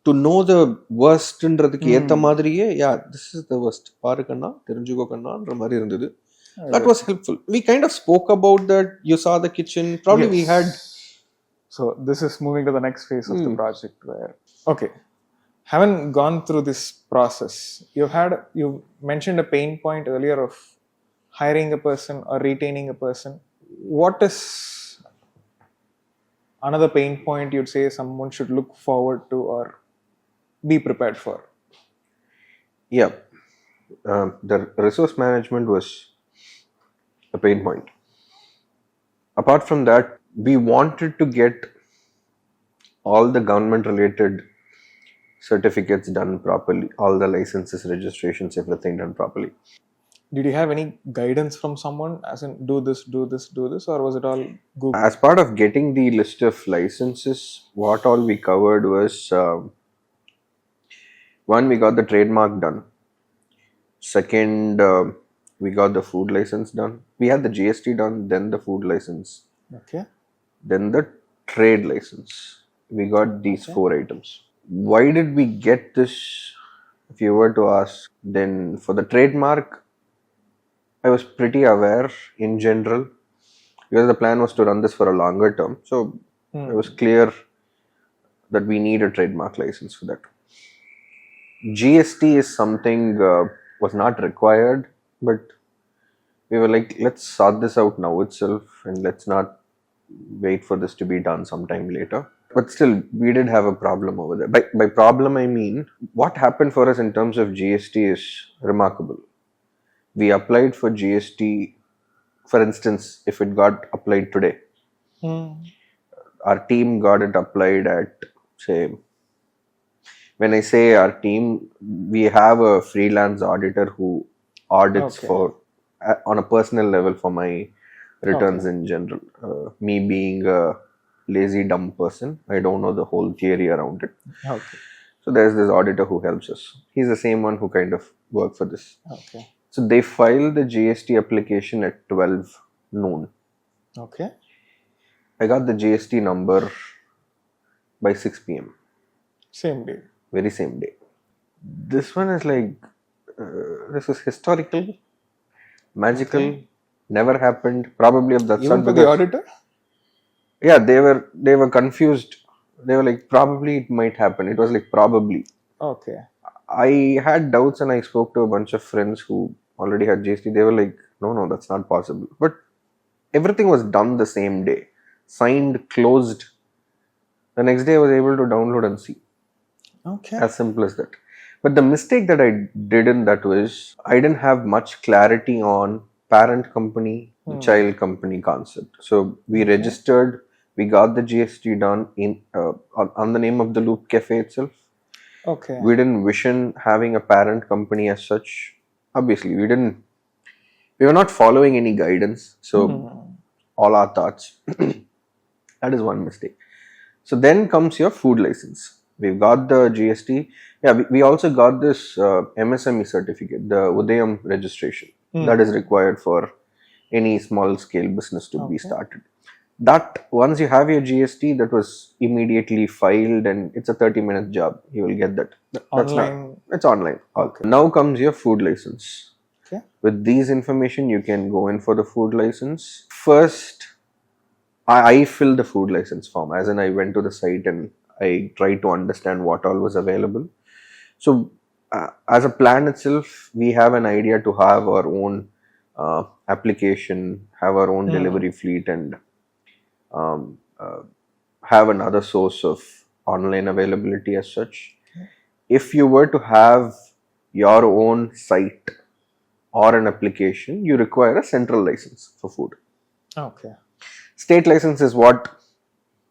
to know the worst ன்றதுக்கு ஏத்த மாதிரியே, yeah, this is the worst. பாரு கண்ணா, தெரிஞ்சுக்கோ கண்ணான்ற மாதிரி இருந்தது. That was helpful. We kind of spoke about that. You saw the kitchen. Probably we had. So this is moving to the next phase of the project where, okay, having gone through this process, you mentioned a pain point earlier of hiring a person or retaining a person. What is another pain point you'd say someone should look forward to or be prepared for? Yeah, the resource management was a pain point. Apart from that, we wanted to get all the government related certificates done properly, all the licenses, registrations, everything done properly. Did you have any guidance from someone as in do this, or was it all Google? As part of getting the list of licenses, what all we covered was one, we got the trademark done. Second, we got the food license done. We had the GST done, then the food license. Okay. Then the trade license. We got these 4 items. Why did we get this? If you were to ask, then for the trademark, I was pretty aware in general because the plan was to run this for a longer term. So it was clear that we need a trademark license for that. GST is something was not required. But we were like, let's sort this out now itself and let's not wait for this to be done sometime later. But still, we did have a problem over there. By problem, I mean, what happened for us in terms of GST is remarkable. We applied for GST, for instance, if it got applied today, our team got it applied at, say, when I say our team, we have a freelance auditor who audits for on a personal level for my returns in general. Me being a lazy dumb person, I don't know the whole theory around it. Okay. So there's this auditor who helps us. He's the same one who kind of worked for this. Okay. So they filed the GST application at 12 noon. Okay. I got the GST number by 6 p.m. Same day. Very same day. This one is like, this is historical, magical, never happened. Probably of that Even for the auditor? Yeah, they were confused. They were like, probably it might happen. It was like, probably. Okay. I had doubts and I spoke to a bunch of friends who already had GST. They were like, no, that's not possible. But everything was done the same day. Signed, closed. The next day I was able to download and see. Okay. As simple as that. But the mistake that I did in that was I didn't have much clarity on parent company, child company concept. So we registered, we got the GST done in on the name of the Loupe Café itself. Okay. We didn't vision having a parent company as such. Obviously, we were not following any guidance. So all our thoughts. That is one mistake. So then comes your food license. We've got the GST. Yeah, we also got this MSME certificate, the Udayam registration. That is required for any small scale business to be started. That once you have your GST, that was immediately filed, and it's a 30-minute job. You will get that. Online. It's online. Okay. Now comes your food license. Okay. With these information, you can go in for the food license. First, I filled the food license form, as in I went to the site and I tried to understand what all was available. So, as a plan itself, we have an idea to have our own application, have our own delivery fleet, and um, have another source of online availability as such. If you were to have your own site or an application, you require a central license for food. Okay. State license is what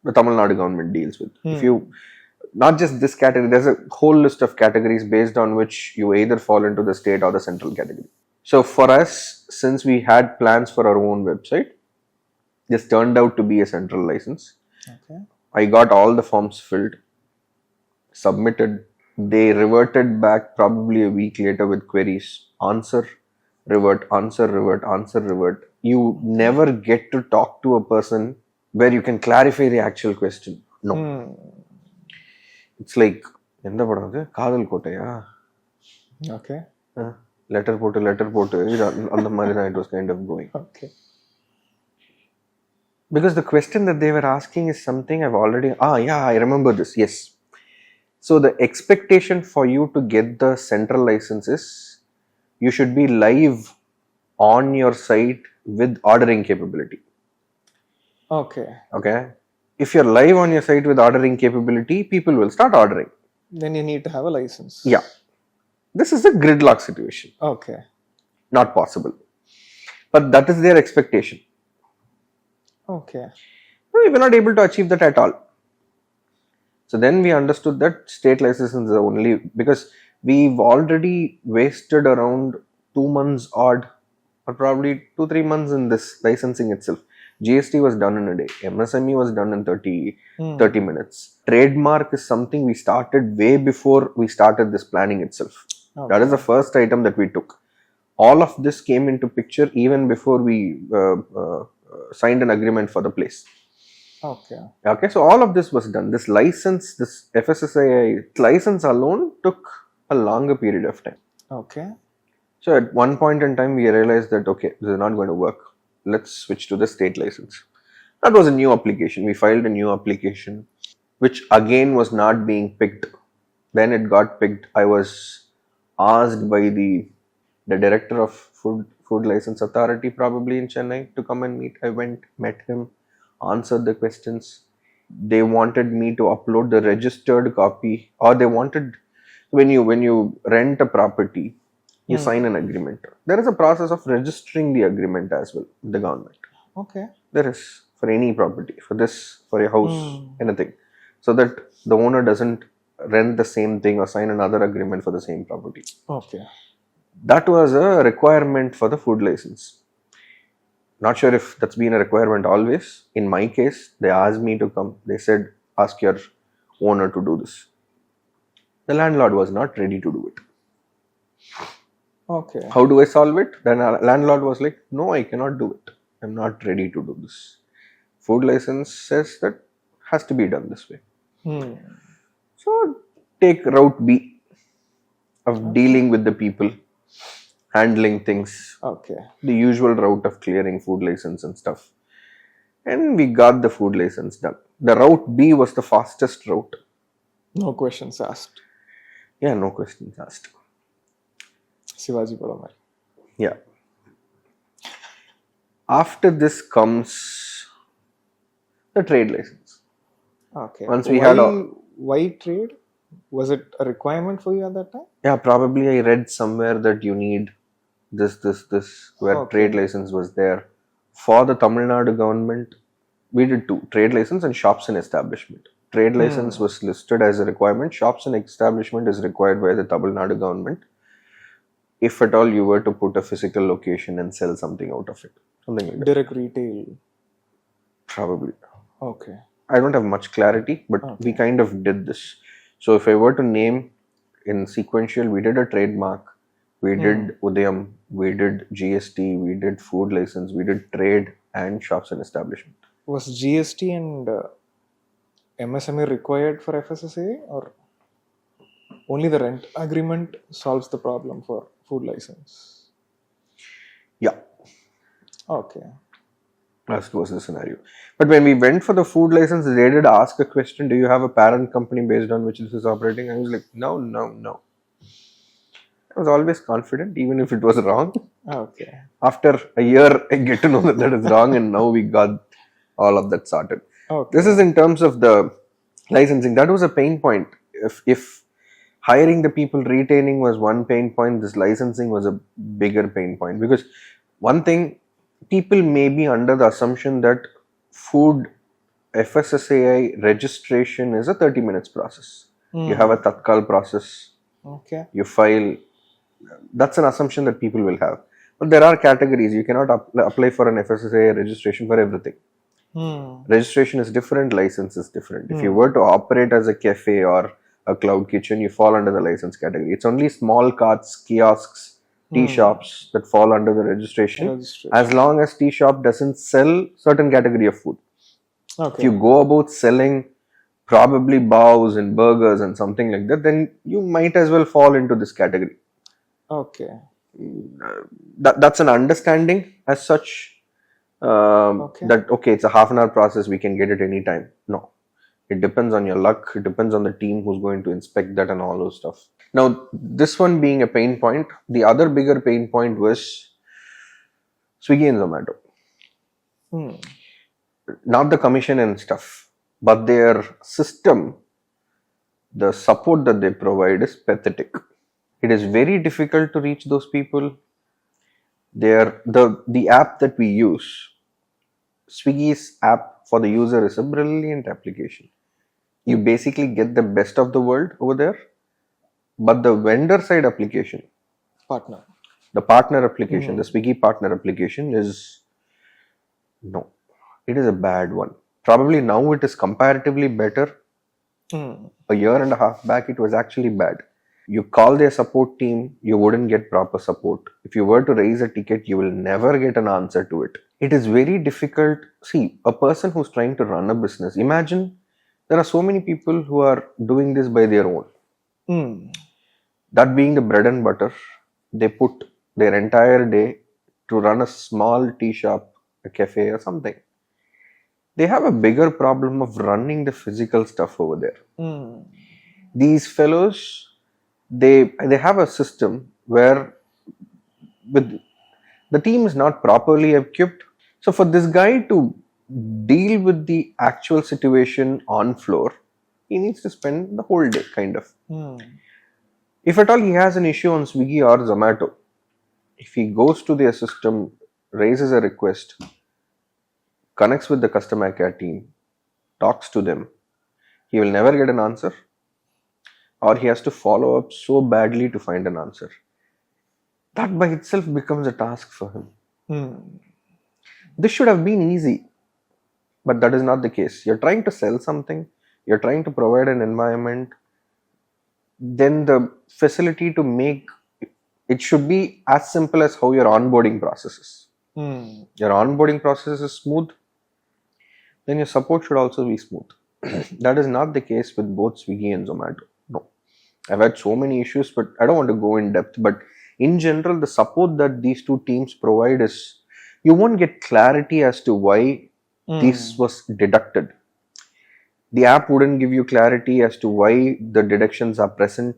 the Tamil Nadu government deals with. If you, not just this category, there's a whole list of categories based on which you either fall into the state or the central category. So for us, since we had plans for our own website, this turned out to be a central license. Okay. I got all the forms filled, submitted. They reverted back probably a week later with queries. Answer, revert, answer, revert, answer, revert. You never get to talk to a person where you can clarify the actual question. No. It's like, எந்த படம் அது காதல் கோட்டையா Okay. Letter போட்டு அந்த மாதிரி தான் it was kind of going. Okay. Because the question that they were asking is something I've already, I remember this, yes. So the expectation for you to get the central license is you should be live on your site with ordering capability. Okay. Okay. If you're live on your site with ordering capability, people will start ordering. Then you need to have a license. Yeah. This is a gridlock situation. Okay. Not possible. But that is their expectation. Okay. We were not able to achieve that at all. So then we understood that state license is the only, because we've already wasted around 2 months odd, or probably 2-3 months in this licensing itself. GST was done in a day. MSME was done in 30 minutes. Trademark is something we started way before we started this planning itself. Okay. That is the first item that we took. All of this came into picture even before we signed an agreement for the place. Okay. Okay, so all of this was done. This license, this FSSAI license alone took a longer period of time. Okay. So at one point in time, we realized that, okay, this is not going to work. Let's switch to the state license. That was a new application. We filed a new application, which again was not being picked. Then it got picked. I was asked by the director of food license authority, probably in Chennai, to come and meet. I went, met him, answered the questions. They wanted me to upload the registered copy, or they wanted, when you rent a property, you sign an agreement. There is a process of registering the agreement as well with the government. Okay. There is for any property, for this, for your house, anything, so that the owner doesn't rent the same thing or sign another agreement for the same property. Okay. That was a requirement for the food license. Not sure if that's been a requirement always. In my case, they asked me to come. They said, ask your owner to do this. The landlord was not ready to do it. Okay. How do I solve it? Then landlord was like, no, I cannot do it. I'm not ready to do this. Food license says that has to be done this way. So take route B of dealing with the people, handling things. Okay. The usual route of clearing food license and stuff. And we got the food license done. The route B was the fastest route. No questions asked. Yeah, no questions asked. Shivaji Padamar. Yeah. After this comes the trade license. Okay. Once we had why trade? Was it a requirement for you at that time? Yeah, probably I read somewhere that you need this, where trade license was there. For the Tamil Nadu government, we did 2, trade license and shops and establishment. Trade license was listed as a requirement. Shops and establishment is required by the Tamil Nadu government. If at all you were to put a physical location and sell something out of it. Something like that. Direct retail. Probably. Okay. I don't have much clarity, but we kind of did this. So if I were to name in sequential, we did a trademark, we did Udayam, we did GST, we did food license, we did trade and shops and establishment. Was GST and MSME required for FSSAI, or only the rent agreement solves the problem for food license? Yeah. Okay. That was the scenario. But when we went for the food license, they did ask a question, do you have a parent company based on which this is operating? I was like, no. I was always confident, even if it was wrong. Okay. After a year, I get to know that is wrong, and now we got all of that sorted. Okay. This is in terms of the licensing. That was a pain point. If hiring the people, retaining was one pain point, this licensing was a bigger pain point. Because one thing, people may be under the assumption that food FSSAI registration is a 30 minutes process. You have a Tatkal process. Okay. You file. That's an assumption that people will have. But there are categories. You cannot apply for an FSSAI registration for everything. Registration is different, license is different. If you were to operate as a cafe or a cloud kitchen, you fall under the license category. It's only small carts, kiosks, tea shops that fall under the registration. As long as tea shop doesn't sell certain category of food. Okay. If you go about selling probably bows and burgers and something like that, then you might as well fall into this category. Okay. That's an understanding as such. That okay, it's a half an hour process, we can get it anytime. No, it depends on your luck, it depends on the team who's going to inspect that and all those stuff. Now, this one being a pain point, the other bigger pain point was Swiggy and Zomato. Not the commission and stuff, but their system, the support that they provide is pathetic. It is very difficult to reach those people. The app that we use, Swiggy's app for the user, is a brilliant application. You basically get the best of the world over there, but the vendor side application, the partner application, the Swiggy partner application is it is a bad one. Probably now it is comparatively better. A year and a half back, it was actually bad. You call their support team, you wouldn't get proper support. If you were to raise a ticket, you will never get an answer to it. It is very difficult. See, a person who's trying to run a business, imagine there are so many people who are doing this by their own. That being the bread and butter, they put their entire day to run a small tea shop, a cafe or something. They have a bigger problem of running the physical stuff over there. These fellows, they have a system where the team is not properly equipped. So for this guy to deal with the actual situation on floor, he needs to spend the whole day kind of. If at all he has an issue on Swiggy or Zomato, if he goes to their system, raises a request, connects with the customer care team, talks to them, he will never get an answer, or he has to follow up so badly to find an answer. That by itself becomes a task for him. This should have been easy, but that is not the case. You're trying to sell something, you're trying to provide an environment, then the facility to make it should be as simple as how your onboarding process is. Your onboarding process is smooth, then your support should also be smooth. That is not the case with both Swiggy and Zomato. No. I've had so many issues, but I don't want to go in depth. But in general, the support that these two teams provide is, you won't get clarity as to why this was deducted. The app wouldn't give you clarity as to why the deductions are present,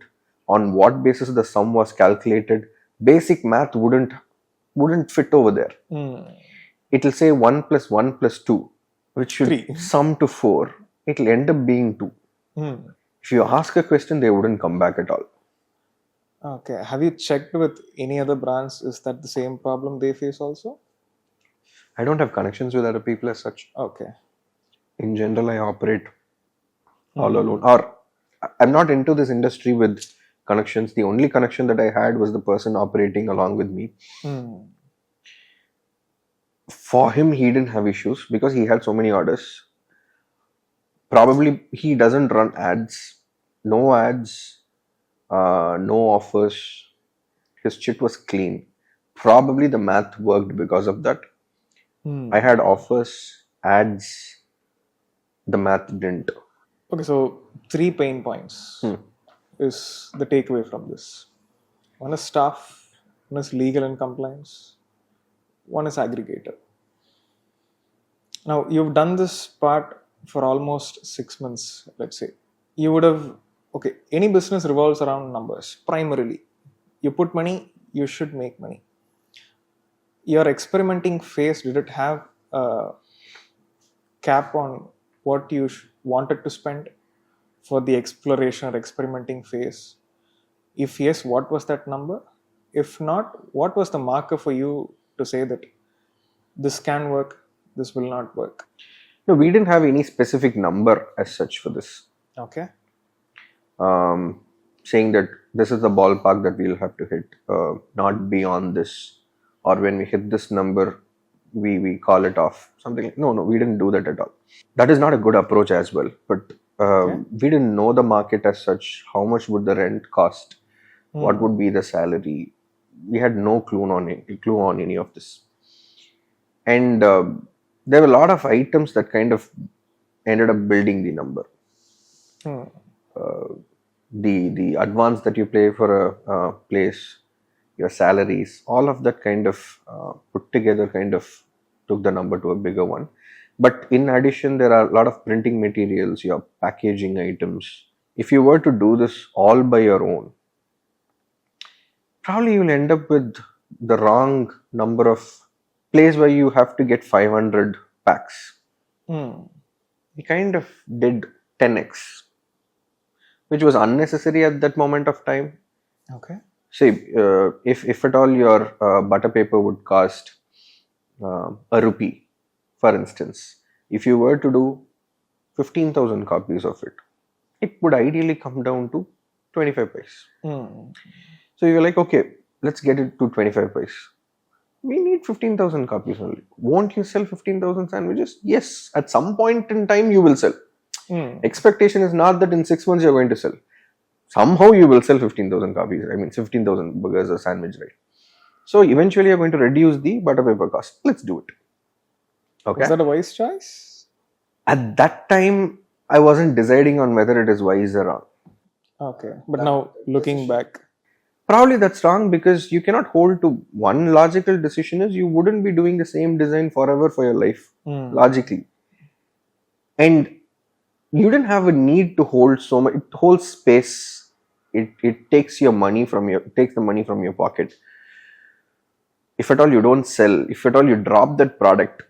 on what basis the sum was calculated. Basic math wouldn't fit over there. It will say 1 plus 1 plus 2, which should sum to 4. It will end up being 2. If you ask a question, they wouldn't come back at all. Okay. Have you checked with any other brands? Is that the same problem they face also? I don't have connections with other people as such. Okay. In general, I operate all alone. Or I'm not into this industry with connections. The only connection that I had was the person operating along with me. For him, he didn't have issues because he had so many orders. Probably he doesn't run ads, no ads, no offers. His shit was clean. Probably the math worked because of that. I had offers, ads, the math didn't. Okay, so 3 pain points is the takeaway from this. One is staff, one is legal and compliance, one is aggregator. Now, you've done this part for almost 6 months, let's say. You would have, okay, any business revolves around numbers primarily. You put money, you should make money. Your experimenting phase, did it have a cap on what you wanted to spend for the exploration or experimenting phase? If yes, what was that number? If not, what was the marker for you to say that this can work, this will not work? No, we didn't have any specific number as such for this. Okay. Saying that this is the ballpark that we'll have to hit, not beyond this, or when we hit this number, we call it off. Something like, no, we didn't do that at all. That is not a good approach as well. But we didn't know the market as such. How much would the rent cost? What would be the salary? We had no clue on any of this. And there were a lot of items that kind of ended up building the number. The advance that you pay for a place, your salaries, all of that kind of put together kind of took the number to a bigger one. But in addition, there are a lot of printing materials, your packaging items. If you were to do this all by your own, probably you'll end up with the wrong number of place where you have to get 500 packs. We kind of did 10x, which was unnecessary at that moment of time. Okay. See, if at all your butter paper would cost a rupee, for instance, if you were to do 15,000 copies of it, it would ideally come down to 25 paise. So you're like, okay, let's get it to 25 paise. We need 15,000 copies only. Won't you sell 15,000 sandwiches? Yes, at some point in time you will sell. Expectation is not that in 6 months you're going to sell. Somehow you will sell 15,000 copies. I mean 15,000 burgers a sandwich, right? So eventually you're going to reduce the butter paper cost. Let's do it. Okay. Was that a wise choice? At that time, I wasn't deciding on whether it is wise or wrong. Okay. But now looking back. Probably that's wrong because you cannot hold to one logical decision is you wouldn't be doing the same design forever for your life, logically. And you didn't have a need to hold so much. It holds space. It takes the money from your pocket. If at all you don't sell, if at all you drop that product,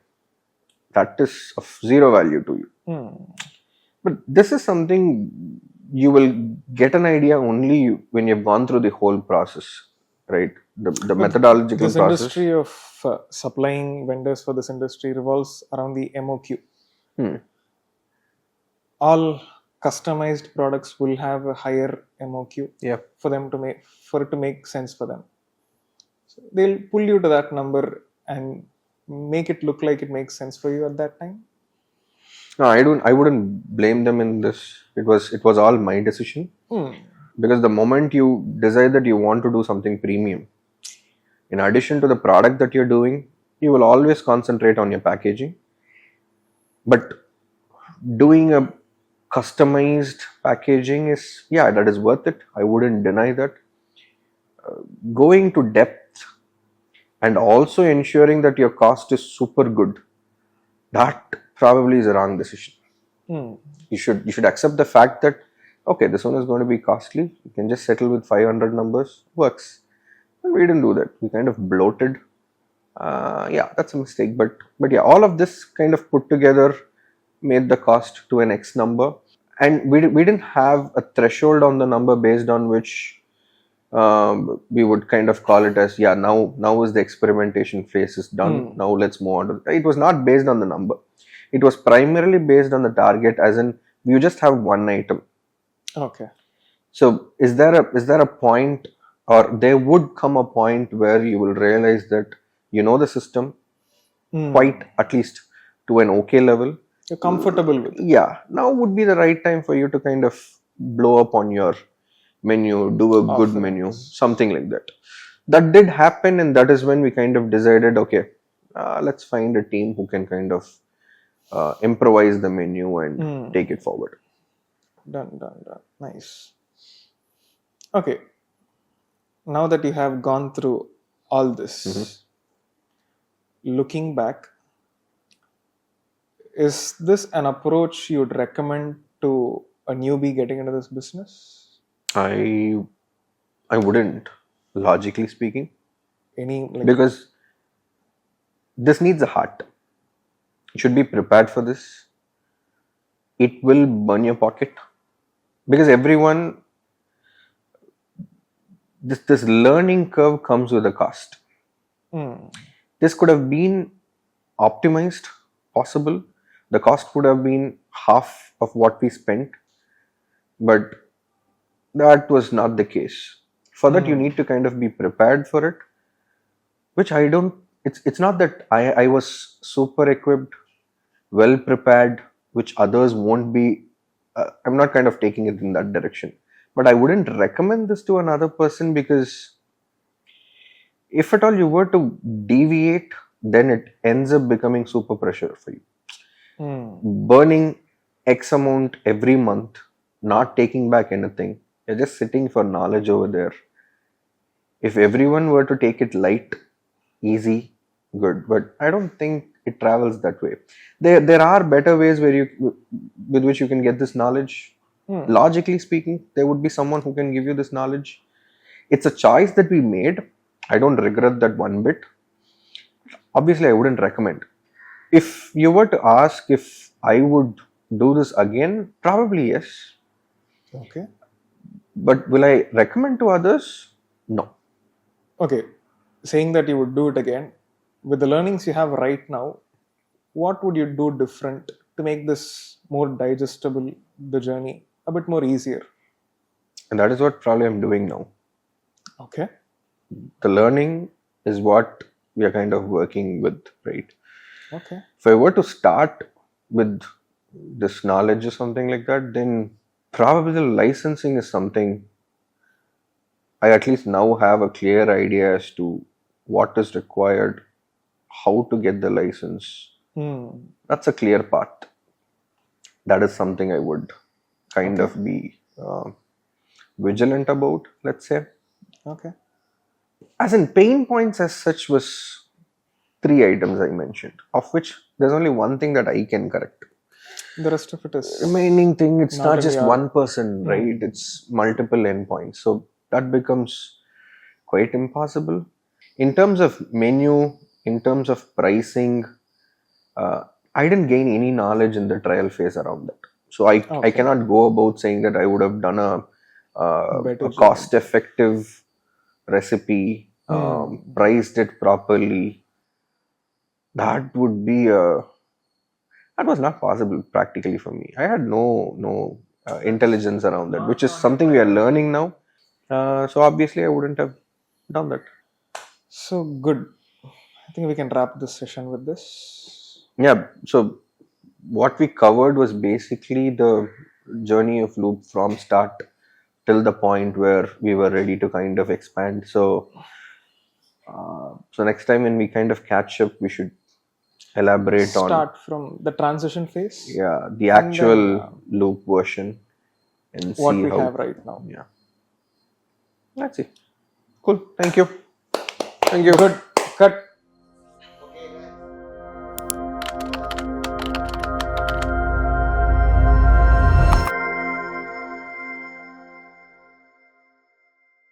that is of zero value to you. But this is something you will get an idea only when you've gone through the whole process, right? The methodological this process. Industry of supplying vendors for this industry revolves around the MOQ. All customized products will have a higher MOQ for it to make sense for them. So they'll pull you to that number and make it look like it makes sense for you at that time. No, I wouldn't blame them in this. It was all my decision. Because the moment you decide that you want to do something premium, in addition to the product that you're doing, you will always concentrate on your packaging. But doing a customized packaging that is worth it. I wouldn't deny that. Going to depth and also ensuring that your cost is super good, that probably is a wrong decision. You should accept the fact that okay, this one is going to be costly. You can just settle with 500 numbers. Works. And we didn't do that. We kind of bloated. That's a mistake. But yeah, all of this kind of put together made the cost to an X number. And we didn't have a threshold on the number based on which we would kind of call it as, now is the experimentation phase is done. Now let's move on. It was not based on the number. It was primarily based on the target, as in you just have one item. Okay. So is there a point, or there would come a point where you will realize that you know the system quite, at least to an okay level. You're comfortable with it. Yeah, now would be the right time for you to kind of blow up on your menu, do a good menu, Offerings. something like that. That did happen, and that is when we kind of decided, okay, let's find a team who can kind of improvise the menu and take it forward. Done. Nice. Okay. Now that you have gone through all this, looking back, is this an approach you'd recommend to a newbie getting into this business? I wouldn't, logically speaking, Any like because this needs a heart. You should be prepared for this. It will burn your pocket because everyone, this learning curve comes with a cost. This could have been optimized, possible. The cost would have been half of what we spent, but that was not the case. For that, you need to kind of be prepared for it, which I don't. It's not that I was super equipped, well prepared, which others won't be. I'm not kind of taking it in that direction, but I wouldn't recommend this to another person because if at all you were to deviate, then it ends up becoming super pressure for you. Burning X amount every month, not taking back anything. You're just sitting for knowledge over there. If everyone were to take it light, easy, good. But I don't think it travels that way. There are better ways with which you can get this knowledge. Logically speaking, there would be someone who can give you this knowledge. It's a choice that we made. I don't regret that one bit. Obviously, I wouldn't recommend. If you were to ask if I would do this again, probably yes. Okay. But will I recommend to others? No. Okay. Saying that you would do it again, with the learnings you have right now, what would you do different to make this more digestible, the journey a bit more easier? And that is what probably I'm doing now. Okay. The learning is what we are kind of working with, right? Okay. If I were to start with this knowledge or something like that, then probably the licensing is something I at least now have a clear idea as to what is required, how to get the license. That's a clear path. That is something I would kind of be vigilant about, let's say. Okay. As in pain points as such was 3 items I mentioned, of which there's only one thing that I can correct. The rest of it is Remaining thing, it's not just in your- one person, right? It's multiple endpoints. So that becomes quite impossible. In terms of menu, in terms of pricing, I didn't gain any knowledge in the trial phase around that. So I cannot go about saying that I would have done a cost-effective recipe, priced it properly. That would be that was not possible practically for me. I had no intelligence around that, which is something we are learning now. So obviously, I wouldn't have done that. So good. I think we can wrap this session with this. Yeah. So what we covered was basically the journey of Loupe from start till the point where we were ready to kind of expand. So next time when we kind of catch up, we should elaborate on Start from the transition phase. Yeah, the actual Loupe version and What see we how. have right now. Yeah. Let's see. Cool. Thank you. Thank you. Good. Cut.